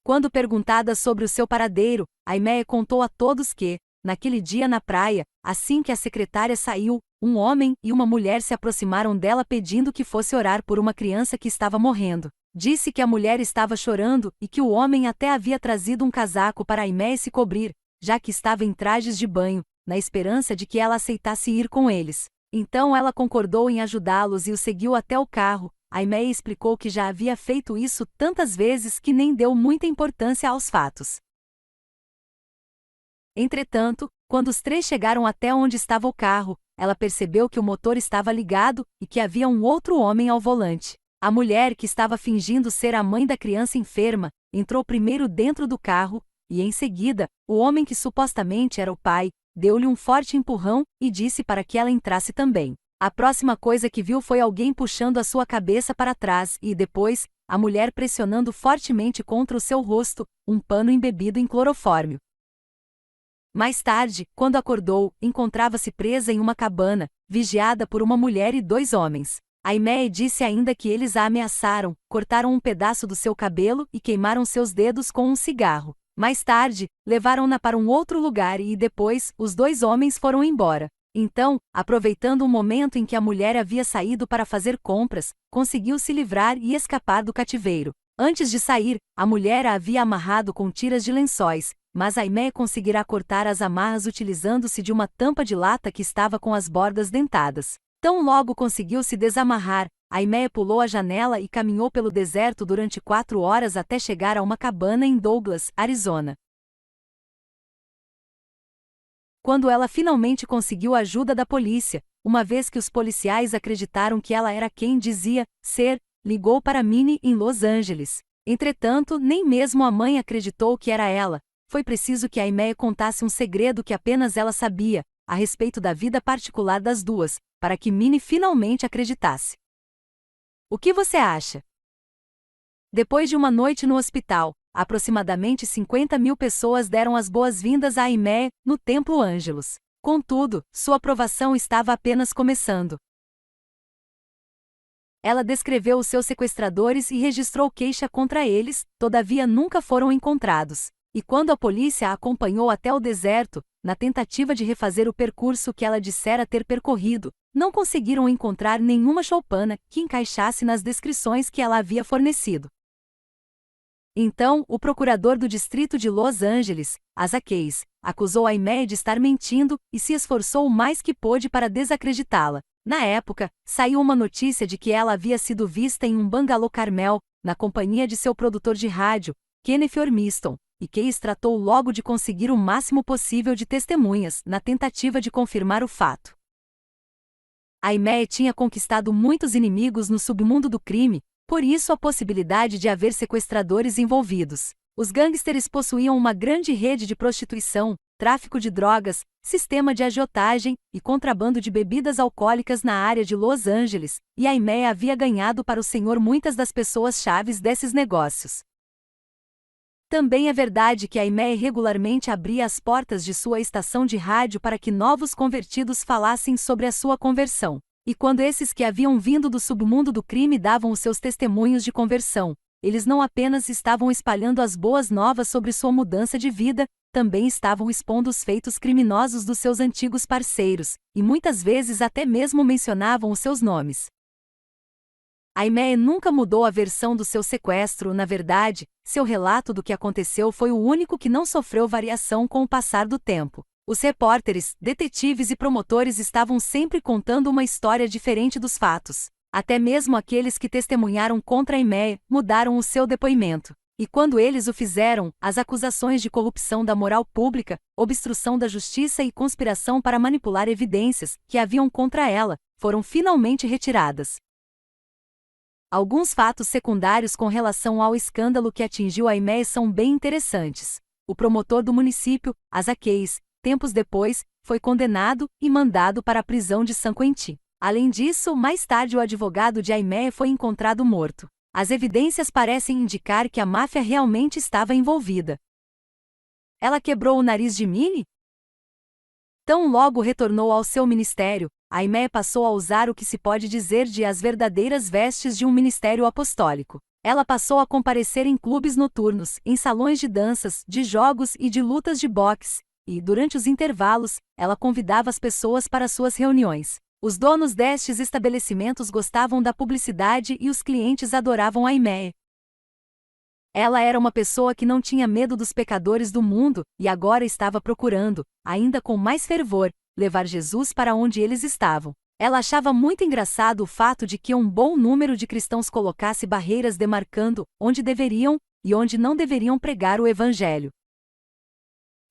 Quando perguntada sobre o seu paradeiro, Aimee contou a todos que, naquele dia na praia, assim que a secretária saiu, um homem e uma mulher se aproximaram dela pedindo que fosse orar por uma criança que estava morrendo. Disse que a mulher estava chorando e que o homem até havia trazido um casaco para Aimee se cobrir, já que estava em trajes de banho, na esperança de que ela aceitasse ir com eles. Então ela concordou em ajudá-los e o seguiu até o carro. Aimee explicou que já havia feito isso tantas vezes que nem deu muita importância aos fatos. Entretanto, quando os 3 chegaram até onde estava o carro, ela percebeu que o motor estava ligado e que havia um outro homem ao volante. A mulher, que estava fingindo ser a mãe da criança enferma, entrou primeiro dentro do carro, e em seguida, o homem que supostamente era o pai, deu-lhe um forte empurrão e disse para que ela entrasse também. A próxima coisa que viu foi alguém puxando a sua cabeça para trás e, depois, a mulher pressionando fortemente contra o seu rosto, um pano embebido em clorofórmio. Mais tarde, quando acordou, encontrava-se presa em uma cabana, vigiada por uma mulher e 2 homens. Aimee disse ainda que eles a ameaçaram, cortaram um pedaço do seu cabelo e queimaram seus dedos com um cigarro. Mais tarde, levaram-na para um outro lugar e depois, os 2 homens foram embora. Então, aproveitando um momento em que a mulher havia saído para fazer compras, conseguiu se livrar e escapar do cativeiro. Antes de sair, a mulher a havia amarrado com tiras de lençóis, mas Aimee conseguirá cortar as amarras utilizando-se de uma tampa de lata que estava com as bordas dentadas. Tão logo conseguiu se desamarrar, Aimee pulou a janela e caminhou pelo deserto durante 4 horas até chegar a uma cabana em Douglas, Arizona. Quando ela finalmente conseguiu a ajuda da polícia, uma vez que os policiais acreditaram que ela era quem dizia ser, ligou para Minnie em Los Angeles. Entretanto, nem mesmo a mãe acreditou que era ela. Foi preciso que Aimee contasse um segredo que apenas ela sabia, a respeito da vida particular das duas, para que Minnie finalmente acreditasse. O que você acha? Depois de uma noite no hospital, aproximadamente 50.000 pessoas deram as boas-vindas a Aimee, no Templo Ângelus. Contudo, sua aprovação estava apenas começando. Ela descreveu os seus sequestradores e registrou queixa contra eles, todavia nunca foram encontrados. E quando a polícia a acompanhou até o deserto, na tentativa de refazer o percurso que ela dissera ter percorrido, não conseguiram encontrar nenhuma choupana que encaixasse nas descrições que ela havia fornecido. Então, o procurador do distrito de Los Angeles, Asa Case, acusou Aimee de estar mentindo e se esforçou o mais que pôde para desacreditá-la. Na época, saiu uma notícia de que ela havia sido vista em um bangalô Carmel, na companhia de seu produtor de rádio, Kenneth Ormiston, e Case tratou logo de conseguir o máximo possível de testemunhas, na tentativa de confirmar o fato. Aimee tinha conquistado muitos inimigos no submundo do crime, por isso a possibilidade de haver sequestradores envolvidos. Os gangsters possuíam uma grande rede de prostituição, tráfico de drogas, sistema de agiotagem e contrabando de bebidas alcoólicas na área de Los Angeles, e Aimee havia ganhado para o senhor muitas das pessoas-chaves desses negócios. Também é verdade que Aimee regularmente abria as portas de sua estação de rádio para que novos convertidos falassem sobre a sua conversão. E quando esses que haviam vindo do submundo do crime davam os seus testemunhos de conversão, eles não apenas estavam espalhando as boas novas sobre sua mudança de vida, também estavam expondo os feitos criminosos dos seus antigos parceiros, e muitas vezes até mesmo mencionavam os seus nomes. Aimee nunca mudou a versão do seu sequestro, na verdade, seu relato do que aconteceu foi o único que não sofreu variação com o passar do tempo. Os repórteres, detetives e promotores estavam sempre contando uma história diferente dos fatos. Até mesmo aqueles que testemunharam contra Aimee mudaram o seu depoimento. E quando eles o fizeram, as acusações de corrupção da moral pública, obstrução da justiça e conspiração para manipular evidências que haviam contra ela, foram finalmente retiradas. Alguns fatos secundários com relação ao escândalo que atingiu Aimee são bem interessantes. O promotor do município, Asa Case, tempos depois, foi condenado e mandado para a prisão de San Quentin. Além disso, mais tarde o advogado de Aimee foi encontrado morto. As evidências parecem indicar que a máfia realmente estava envolvida. Ela quebrou o nariz de Minnie? Tão logo retornou ao seu ministério, Aimee passou a usar o que se pode dizer de as verdadeiras vestes de um ministério apostólico. Ela passou a comparecer em clubes noturnos, em salões de danças, de jogos e de lutas de boxe, e, durante os intervalos, ela convidava as pessoas para suas reuniões. Os donos destes estabelecimentos gostavam da publicidade e os clientes adoravam Aimee. Ela era uma pessoa que não tinha medo dos pecadores do mundo e agora estava procurando, ainda com mais fervor, levar Jesus para onde eles estavam. Ela achava muito engraçado o fato de que um bom número de cristãos colocasse barreiras demarcando onde deveriam e onde não deveriam pregar o Evangelho.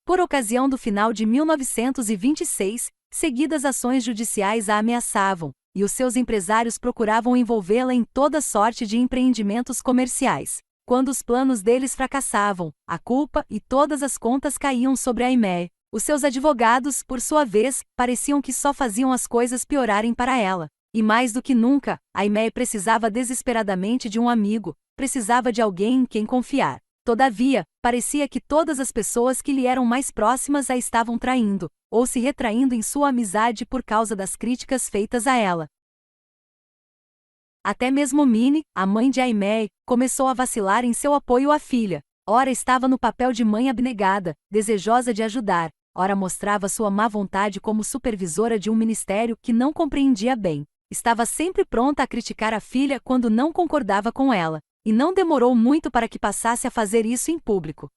Por ocasião do final de 1926, seguidas ações judiciais a ameaçavam, e os seus empresários procuravam envolvê-la em toda sorte de empreendimentos comerciais. Quando os planos deles fracassavam, a culpa e todas as contas caíam sobre Aimee. Os seus advogados, por sua vez, pareciam que só faziam as coisas piorarem para ela. E mais do que nunca, Aimee precisava desesperadamente de um amigo, precisava de alguém em quem confiar. Todavia, parecia que todas as pessoas que lhe eram mais próximas a estavam traindo, ou se retraindo em sua amizade por causa das críticas feitas a ela. Até mesmo Minnie, a mãe de Aimee, começou a vacilar em seu apoio à filha. Ora estava no papel de mãe abnegada, desejosa de ajudar, ora mostrava sua má vontade como supervisora de um ministério que não compreendia bem. Estava sempre pronta a criticar a filha quando não concordava com ela, e não demorou muito para que passasse a fazer isso em público.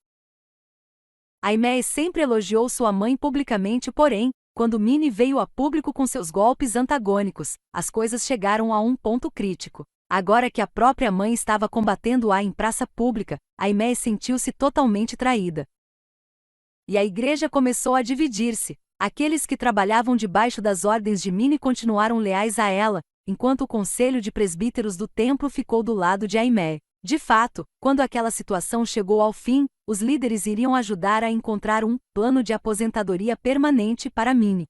Aimee sempre elogiou sua mãe publicamente, porém, quando Minnie veio a público com seus golpes antagônicos, as coisas chegaram a um ponto crítico. Agora que a própria mãe estava combatendo-a em praça pública, Aimee sentiu-se totalmente traída. E a igreja começou a dividir-se. Aqueles que trabalhavam debaixo das ordens de Minnie continuaram leais a ela, enquanto o conselho de presbíteros do templo ficou do lado de Aimee. De fato, quando aquela situação chegou ao fim, os líderes iriam ajudar a encontrar um plano de aposentadoria permanente para Minnie.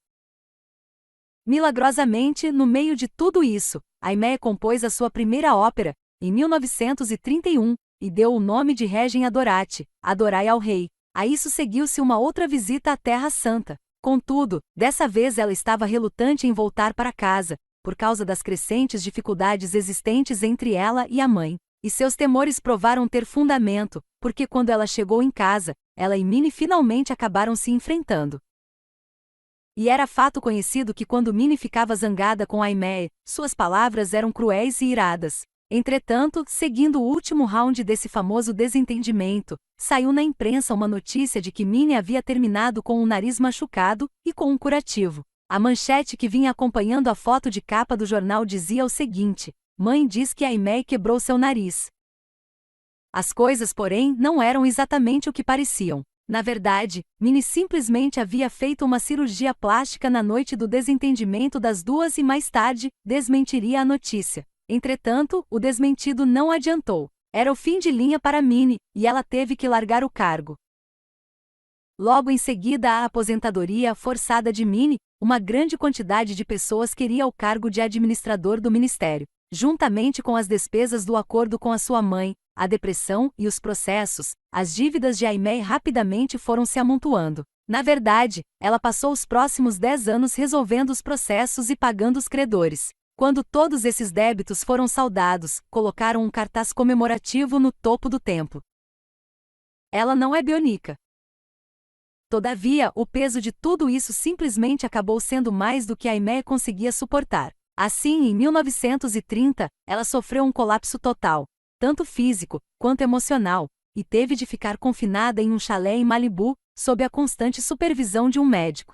Milagrosamente, no meio de tudo isso, Aimee compôs a sua primeira ópera, em 1931, e deu o nome de Regem Adorate, Adorai ao Rei. A isso seguiu-se uma outra visita à Terra Santa. Contudo, dessa vez ela estava relutante em voltar para casa, por causa das crescentes dificuldades existentes entre ela e a mãe. E seus temores provaram ter fundamento, porque quando ela chegou em casa, ela e Minnie finalmente acabaram se enfrentando. E era fato conhecido que quando Minnie ficava zangada com Aimee, suas palavras eram cruéis e iradas. Entretanto, seguindo o último round desse famoso desentendimento, saiu na imprensa uma notícia de que Minnie havia terminado com o nariz machucado e com um curativo. A manchete que vinha acompanhando a foto de capa do jornal dizia o seguinte: Mãe diz que Aimee quebrou seu nariz. As coisas, porém, não eram exatamente o que pareciam. Na verdade, Minnie simplesmente havia feito uma cirurgia plástica na noite do desentendimento das duas e mais tarde, desmentiria a notícia. Entretanto, o desmentido não adiantou. Era o fim de linha para Minnie, e ela teve que largar o cargo. Logo em seguida à aposentadoria forçada de Minnie, uma grande quantidade de pessoas queria o cargo de administrador do ministério. Juntamente com as despesas do acordo com a sua mãe, a depressão e os processos, as dívidas de Aimee rapidamente foram se amontoando. Na verdade, ela passou os próximos 10 anos resolvendo os processos e pagando os credores. Quando todos esses débitos foram saldados, colocaram um cartaz comemorativo no topo do templo. Ela não é bionica. Todavia, o peso de tudo isso simplesmente acabou sendo mais do que Aimee conseguia suportar. Assim, em 1930, ela sofreu um colapso total, tanto físico quanto emocional, e teve de ficar confinada em um chalé em Malibu, sob a constante supervisão de um médico.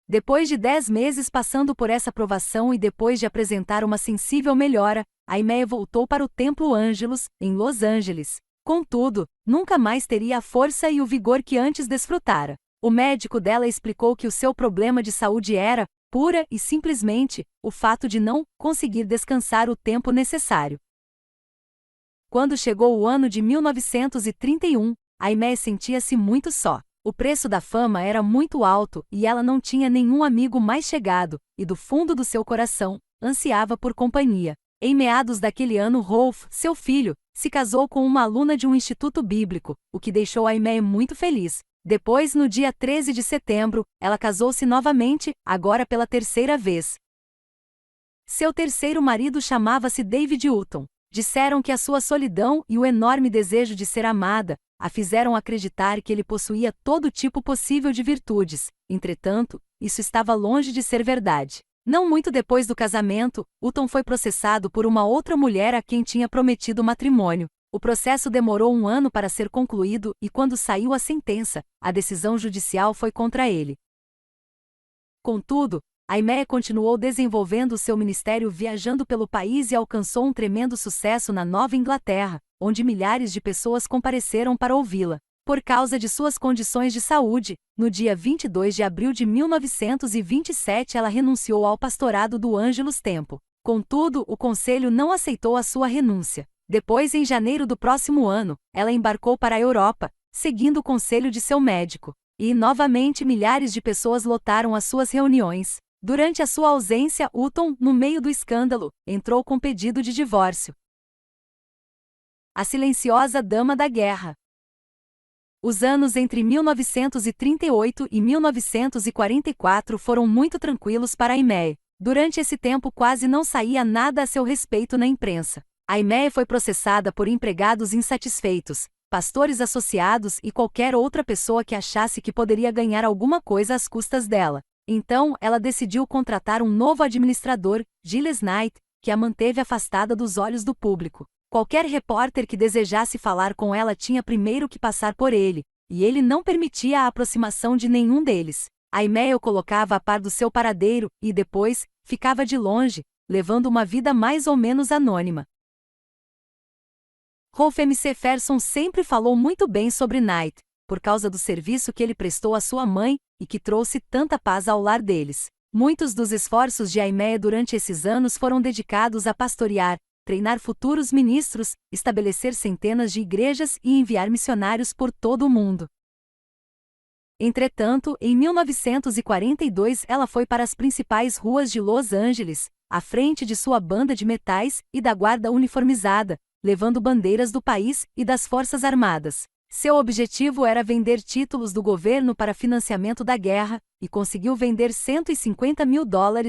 Depois de 10 meses passando por essa provação e depois de apresentar uma sensível melhora, Aimee voltou para o Templo Ângelus, em Los Angeles. Contudo, nunca mais teria a força e o vigor que antes desfrutara. O médico dela explicou que o seu problema de saúde era, pura e simplesmente, o fato de não conseguir descansar o tempo necessário. Quando chegou o ano de 1931, Aimee sentia-se muito só. O preço da fama era muito alto e ela não tinha nenhum amigo mais chegado, e do fundo do seu coração, ansiava por companhia. Em meados daquele ano, Rolf, seu filho, se casou com uma aluna de um instituto bíblico, o que deixou Aimee muito feliz. Depois, no dia 13 de setembro, ela casou-se novamente, agora pela terceira vez. Seu terceiro marido chamava-se David Hutton. Disseram que a sua solidão e o enorme desejo de ser amada a fizeram acreditar que ele possuía todo tipo possível de virtudes. Entretanto, isso estava longe de ser verdade. Não muito depois do casamento, Hutton foi processado por uma outra mulher a quem tinha prometido matrimônio. O processo demorou 1 ano para ser concluído e, quando saiu a sentença, a decisão judicial foi contra ele. Contudo, Aimee continuou desenvolvendo seu ministério viajando pelo país e alcançou um tremendo sucesso na Nova Inglaterra, onde milhares de pessoas compareceram para ouvi-la. Por causa de suas condições de saúde, no dia 22 de abril de 1927 ela renunciou ao pastorado do Angelus Temple. Contudo, o conselho não aceitou a sua renúncia. Depois, em janeiro do próximo ano, ela embarcou para a Europa, seguindo o conselho de seu médico. E, novamente, milhares de pessoas lotaram as suas reuniões. Durante a sua ausência, Hutton, no meio do escândalo, entrou com pedido de divórcio. A silenciosa dama da guerra. Os anos entre 1938 e 1944 foram muito tranquilos para Aimee. Durante esse tempo quase não saía nada a seu respeito na imprensa. Aimee foi processada por empregados insatisfeitos, pastores associados e qualquer outra pessoa que achasse que poderia ganhar alguma coisa às custas dela. Então, ela decidiu contratar um novo administrador, Giles Knight, que a manteve afastada dos olhos do público. Qualquer repórter que desejasse falar com ela tinha primeiro que passar por ele, e ele não permitia a aproximação de nenhum deles. Aimee o colocava a par do seu paradeiro e, depois, ficava de longe, levando uma vida mais ou menos anônima. Rolf McPherson sempre falou muito bem sobre Knight, por causa do serviço que ele prestou à sua mãe e que trouxe tanta paz ao lar deles. Muitos dos esforços de Aimee durante esses anos foram dedicados a pastorear, treinar futuros ministros, estabelecer centenas de igrejas e enviar missionários por todo o mundo. Entretanto, em 1942 ela foi para as principais ruas de Los Angeles, à frente de sua banda de metais e da guarda uniformizada, levando bandeiras do país e das Forças Armadas. Seu objetivo era vender títulos do governo para financiamento da guerra, e conseguiu vender $150 mil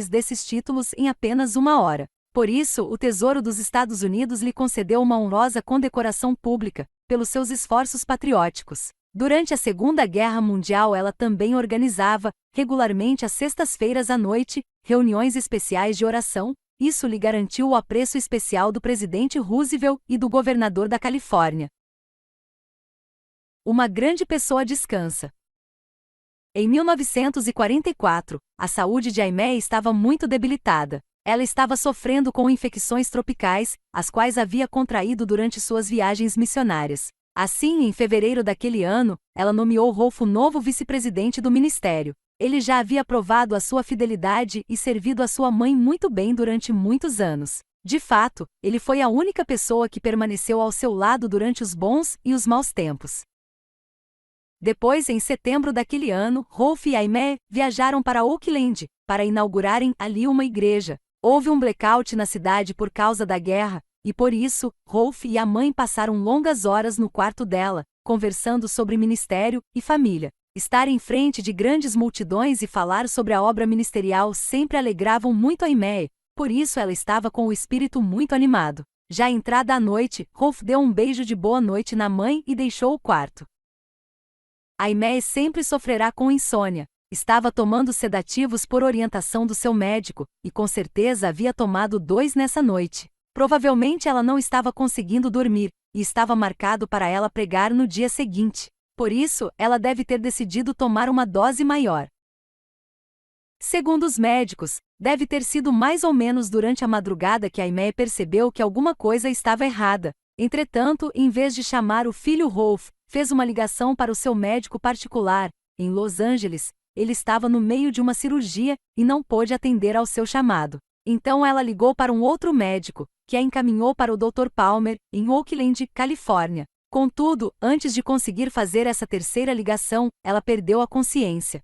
desses títulos em apenas 1 hora. Por isso, o Tesouro dos Estados Unidos lhe concedeu uma honrosa condecoração pública, pelos seus esforços patrióticos. Durante a Segunda Guerra Mundial ela também organizava, regularmente às sextas-feiras à noite, reuniões especiais de oração. Isso lhe garantiu o apreço especial do presidente Roosevelt e do governador da Califórnia. Uma grande pessoa descansa. Em 1944, a saúde de Aimee estava muito debilitada. Ela estava sofrendo com infecções tropicais, as quais havia contraído durante suas viagens missionárias. Assim, em fevereiro daquele ano, ela nomeou Rolf o novo vice-presidente do ministério. Ele já havia provado a sua fidelidade e servido a sua mãe muito bem durante muitos anos. De fato, ele foi a única pessoa que permaneceu ao seu lado durante os bons e os maus tempos. Depois, em setembro daquele ano, Rolf e Aimee viajaram para Oakland, para inaugurarem ali uma igreja. Houve um blackout na cidade por causa da guerra, e por isso, Rolf e a mãe passaram longas horas no quarto dela, conversando sobre ministério e família. Estar em frente de grandes multidões e falar sobre a obra ministerial sempre alegravam muito Aimee, por isso ela estava com o espírito muito animado. Já entrada a noite, Rolf deu um beijo de boa noite na mãe e deixou o quarto. Aimee sempre sofrerá com insônia. Estava tomando sedativos por orientação do seu médico, e com certeza havia tomado 2 nessa noite. Provavelmente ela não estava conseguindo dormir, e estava marcado para ela pregar no dia seguinte. Por isso, ela deve ter decidido tomar uma dose maior. Segundo os médicos, deve ter sido mais ou menos durante a madrugada que Aimee percebeu que alguma coisa estava errada. Entretanto, em vez de chamar o filho Rolf, fez uma ligação para o seu médico particular, em Los Angeles. Ele estava no meio de uma cirurgia e não pôde atender ao seu chamado. Então ela ligou para um outro médico, que a encaminhou para o Dr. Palmer, em Oakland, Califórnia. Contudo, antes de conseguir fazer essa terceira ligação, ela perdeu a consciência.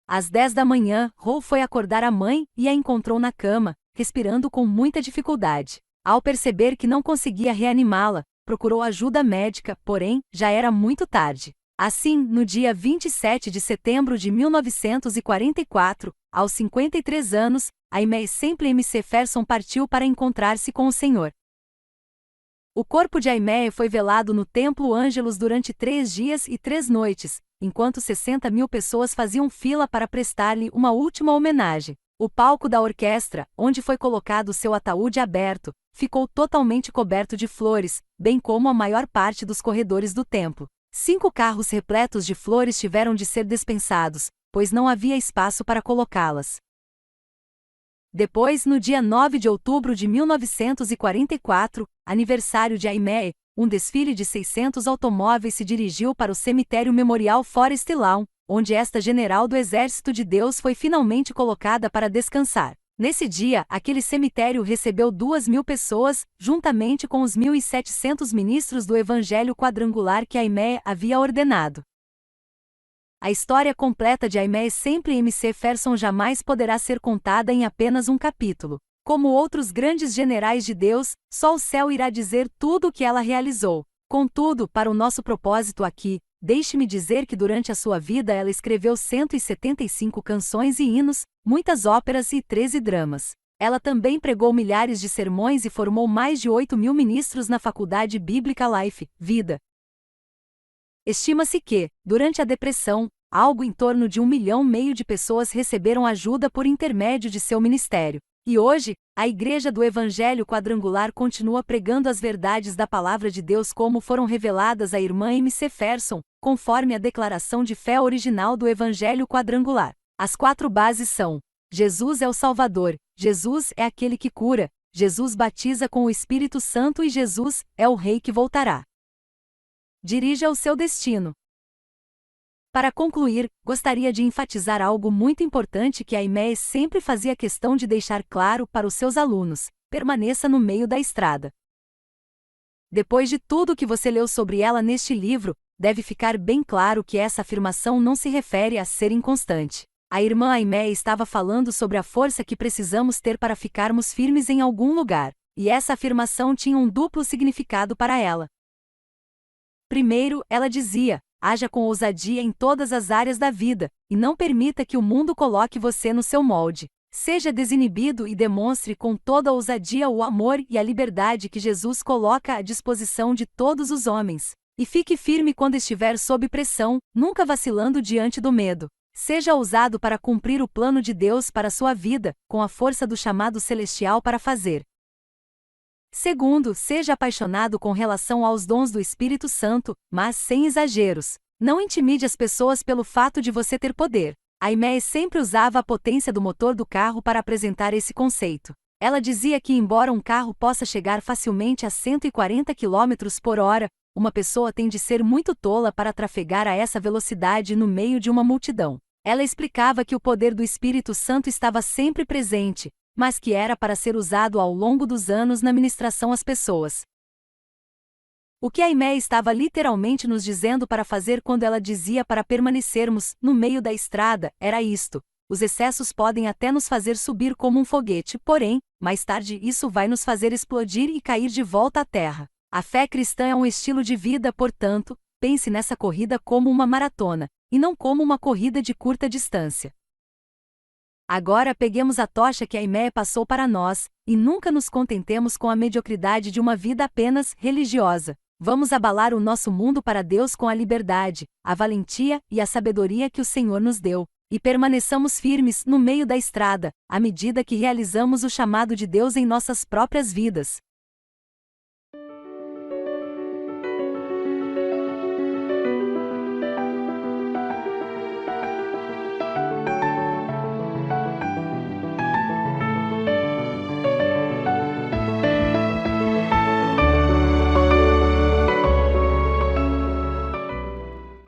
Às 10 da manhã, Rolf foi acordar a mãe e a encontrou na cama, respirando com muita dificuldade. Ao perceber que não conseguia reanimá-la, procurou ajuda médica, porém, já era muito tarde. Assim, no dia 27 de setembro de 1944, aos 53 anos, Aimee Semple McPherson partiu para encontrar-se com o Senhor. O corpo de Aimee foi velado no Templo Ângelus durante 3 dias e 3 noites, enquanto 60.000 pessoas faziam fila para prestar-lhe uma última homenagem. O palco da orquestra, onde foi colocado seu ataúde aberto, ficou totalmente coberto de flores, bem como a maior parte dos corredores do templo. 5 carros repletos de flores tiveram de ser dispensados, pois não havia espaço para colocá-las. Depois, no dia 9 de outubro de 1944, aniversário de Aimee, um desfile de 600 automóveis se dirigiu para o cemitério Memorial Forest Lawn, onde esta general do Exército de Deus foi finalmente colocada para descansar. Nesse dia, aquele cemitério recebeu 2.000 pessoas, juntamente com os 1.700 ministros do Evangelho Quadrangular que Aimee havia ordenado. A história completa de Aimee Semple McPherson jamais poderá ser contada em apenas um capítulo. Como outros grandes generais de Deus, só o céu irá dizer tudo o que ela realizou. Contudo, para o nosso propósito aqui, deixe-me dizer que durante a sua vida ela escreveu 175 canções e hinos, muitas óperas e 13 dramas. Ela também pregou milhares de sermões e formou mais de 8.000 ministros na Faculdade Bíblica Life, Vida. Estima-se que, durante a Depressão, algo em torno de 1,5 milhão de pessoas receberam ajuda por intermédio de seu ministério. E hoje, a Igreja do Evangelho Quadrangular continua pregando as verdades da Palavra de Deus como foram reveladas à irmã McPherson, conforme a declaração de fé original do Evangelho Quadrangular. As 4 bases são: Jesus é o Salvador, Jesus é aquele que cura, Jesus batiza com o Espírito Santo e Jesus é o Rei que voltará. Dirija o seu destino. Para concluir, gostaria de enfatizar algo muito importante que Aimee sempre fazia questão de deixar claro para os seus alunos: permaneça no meio da estrada. Depois de tudo que você leu sobre ela neste livro, deve ficar bem claro que essa afirmação não se refere a ser inconstante. A irmã Aimee estava falando sobre a força que precisamos ter para ficarmos firmes em algum lugar, e essa afirmação tinha um duplo significado para ela. Primeiro, ela dizia: haja com ousadia em todas as áreas da vida, e não permita que o mundo coloque você no seu molde. Seja desinibido e demonstre com toda a ousadia o amor e a liberdade que Jesus coloca à disposição de todos os homens. E fique firme quando estiver sob pressão, nunca vacilando diante do medo. Seja ousado para cumprir o plano de Deus para sua vida, com a força do chamado celestial para fazer. Segundo, seja apaixonado com relação aos dons do Espírito Santo, mas sem exageros. Não intimide as pessoas pelo fato de você ter poder. Aimee sempre usava a potência do motor do carro para apresentar esse conceito. Ela dizia que embora um carro possa chegar facilmente a 140 km por hora, uma pessoa tem de ser muito tola para trafegar a essa velocidade no meio de uma multidão. Ela explicava que o poder do Espírito Santo estava sempre presente, mas que era para ser usado ao longo dos anos na ministração às pessoas. O que Aimee estava literalmente nos dizendo para fazer quando ela dizia para permanecermos no meio da estrada era isto: os excessos podem até nos fazer subir como um foguete, porém, mais tarde isso vai nos fazer explodir e cair de volta à terra. A fé cristã é um estilo de vida, portanto, pense nessa corrida como uma maratona, e não como uma corrida de curta distância. Agora peguemos a tocha que Aimee passou para nós, e nunca nos contentemos com a mediocridade de uma vida apenas religiosa. Vamos abalar o nosso mundo para Deus com a liberdade, a valentia e a sabedoria que o Senhor nos deu, e permaneçamos firmes no meio da estrada, à medida que realizamos o chamado de Deus em nossas próprias vidas.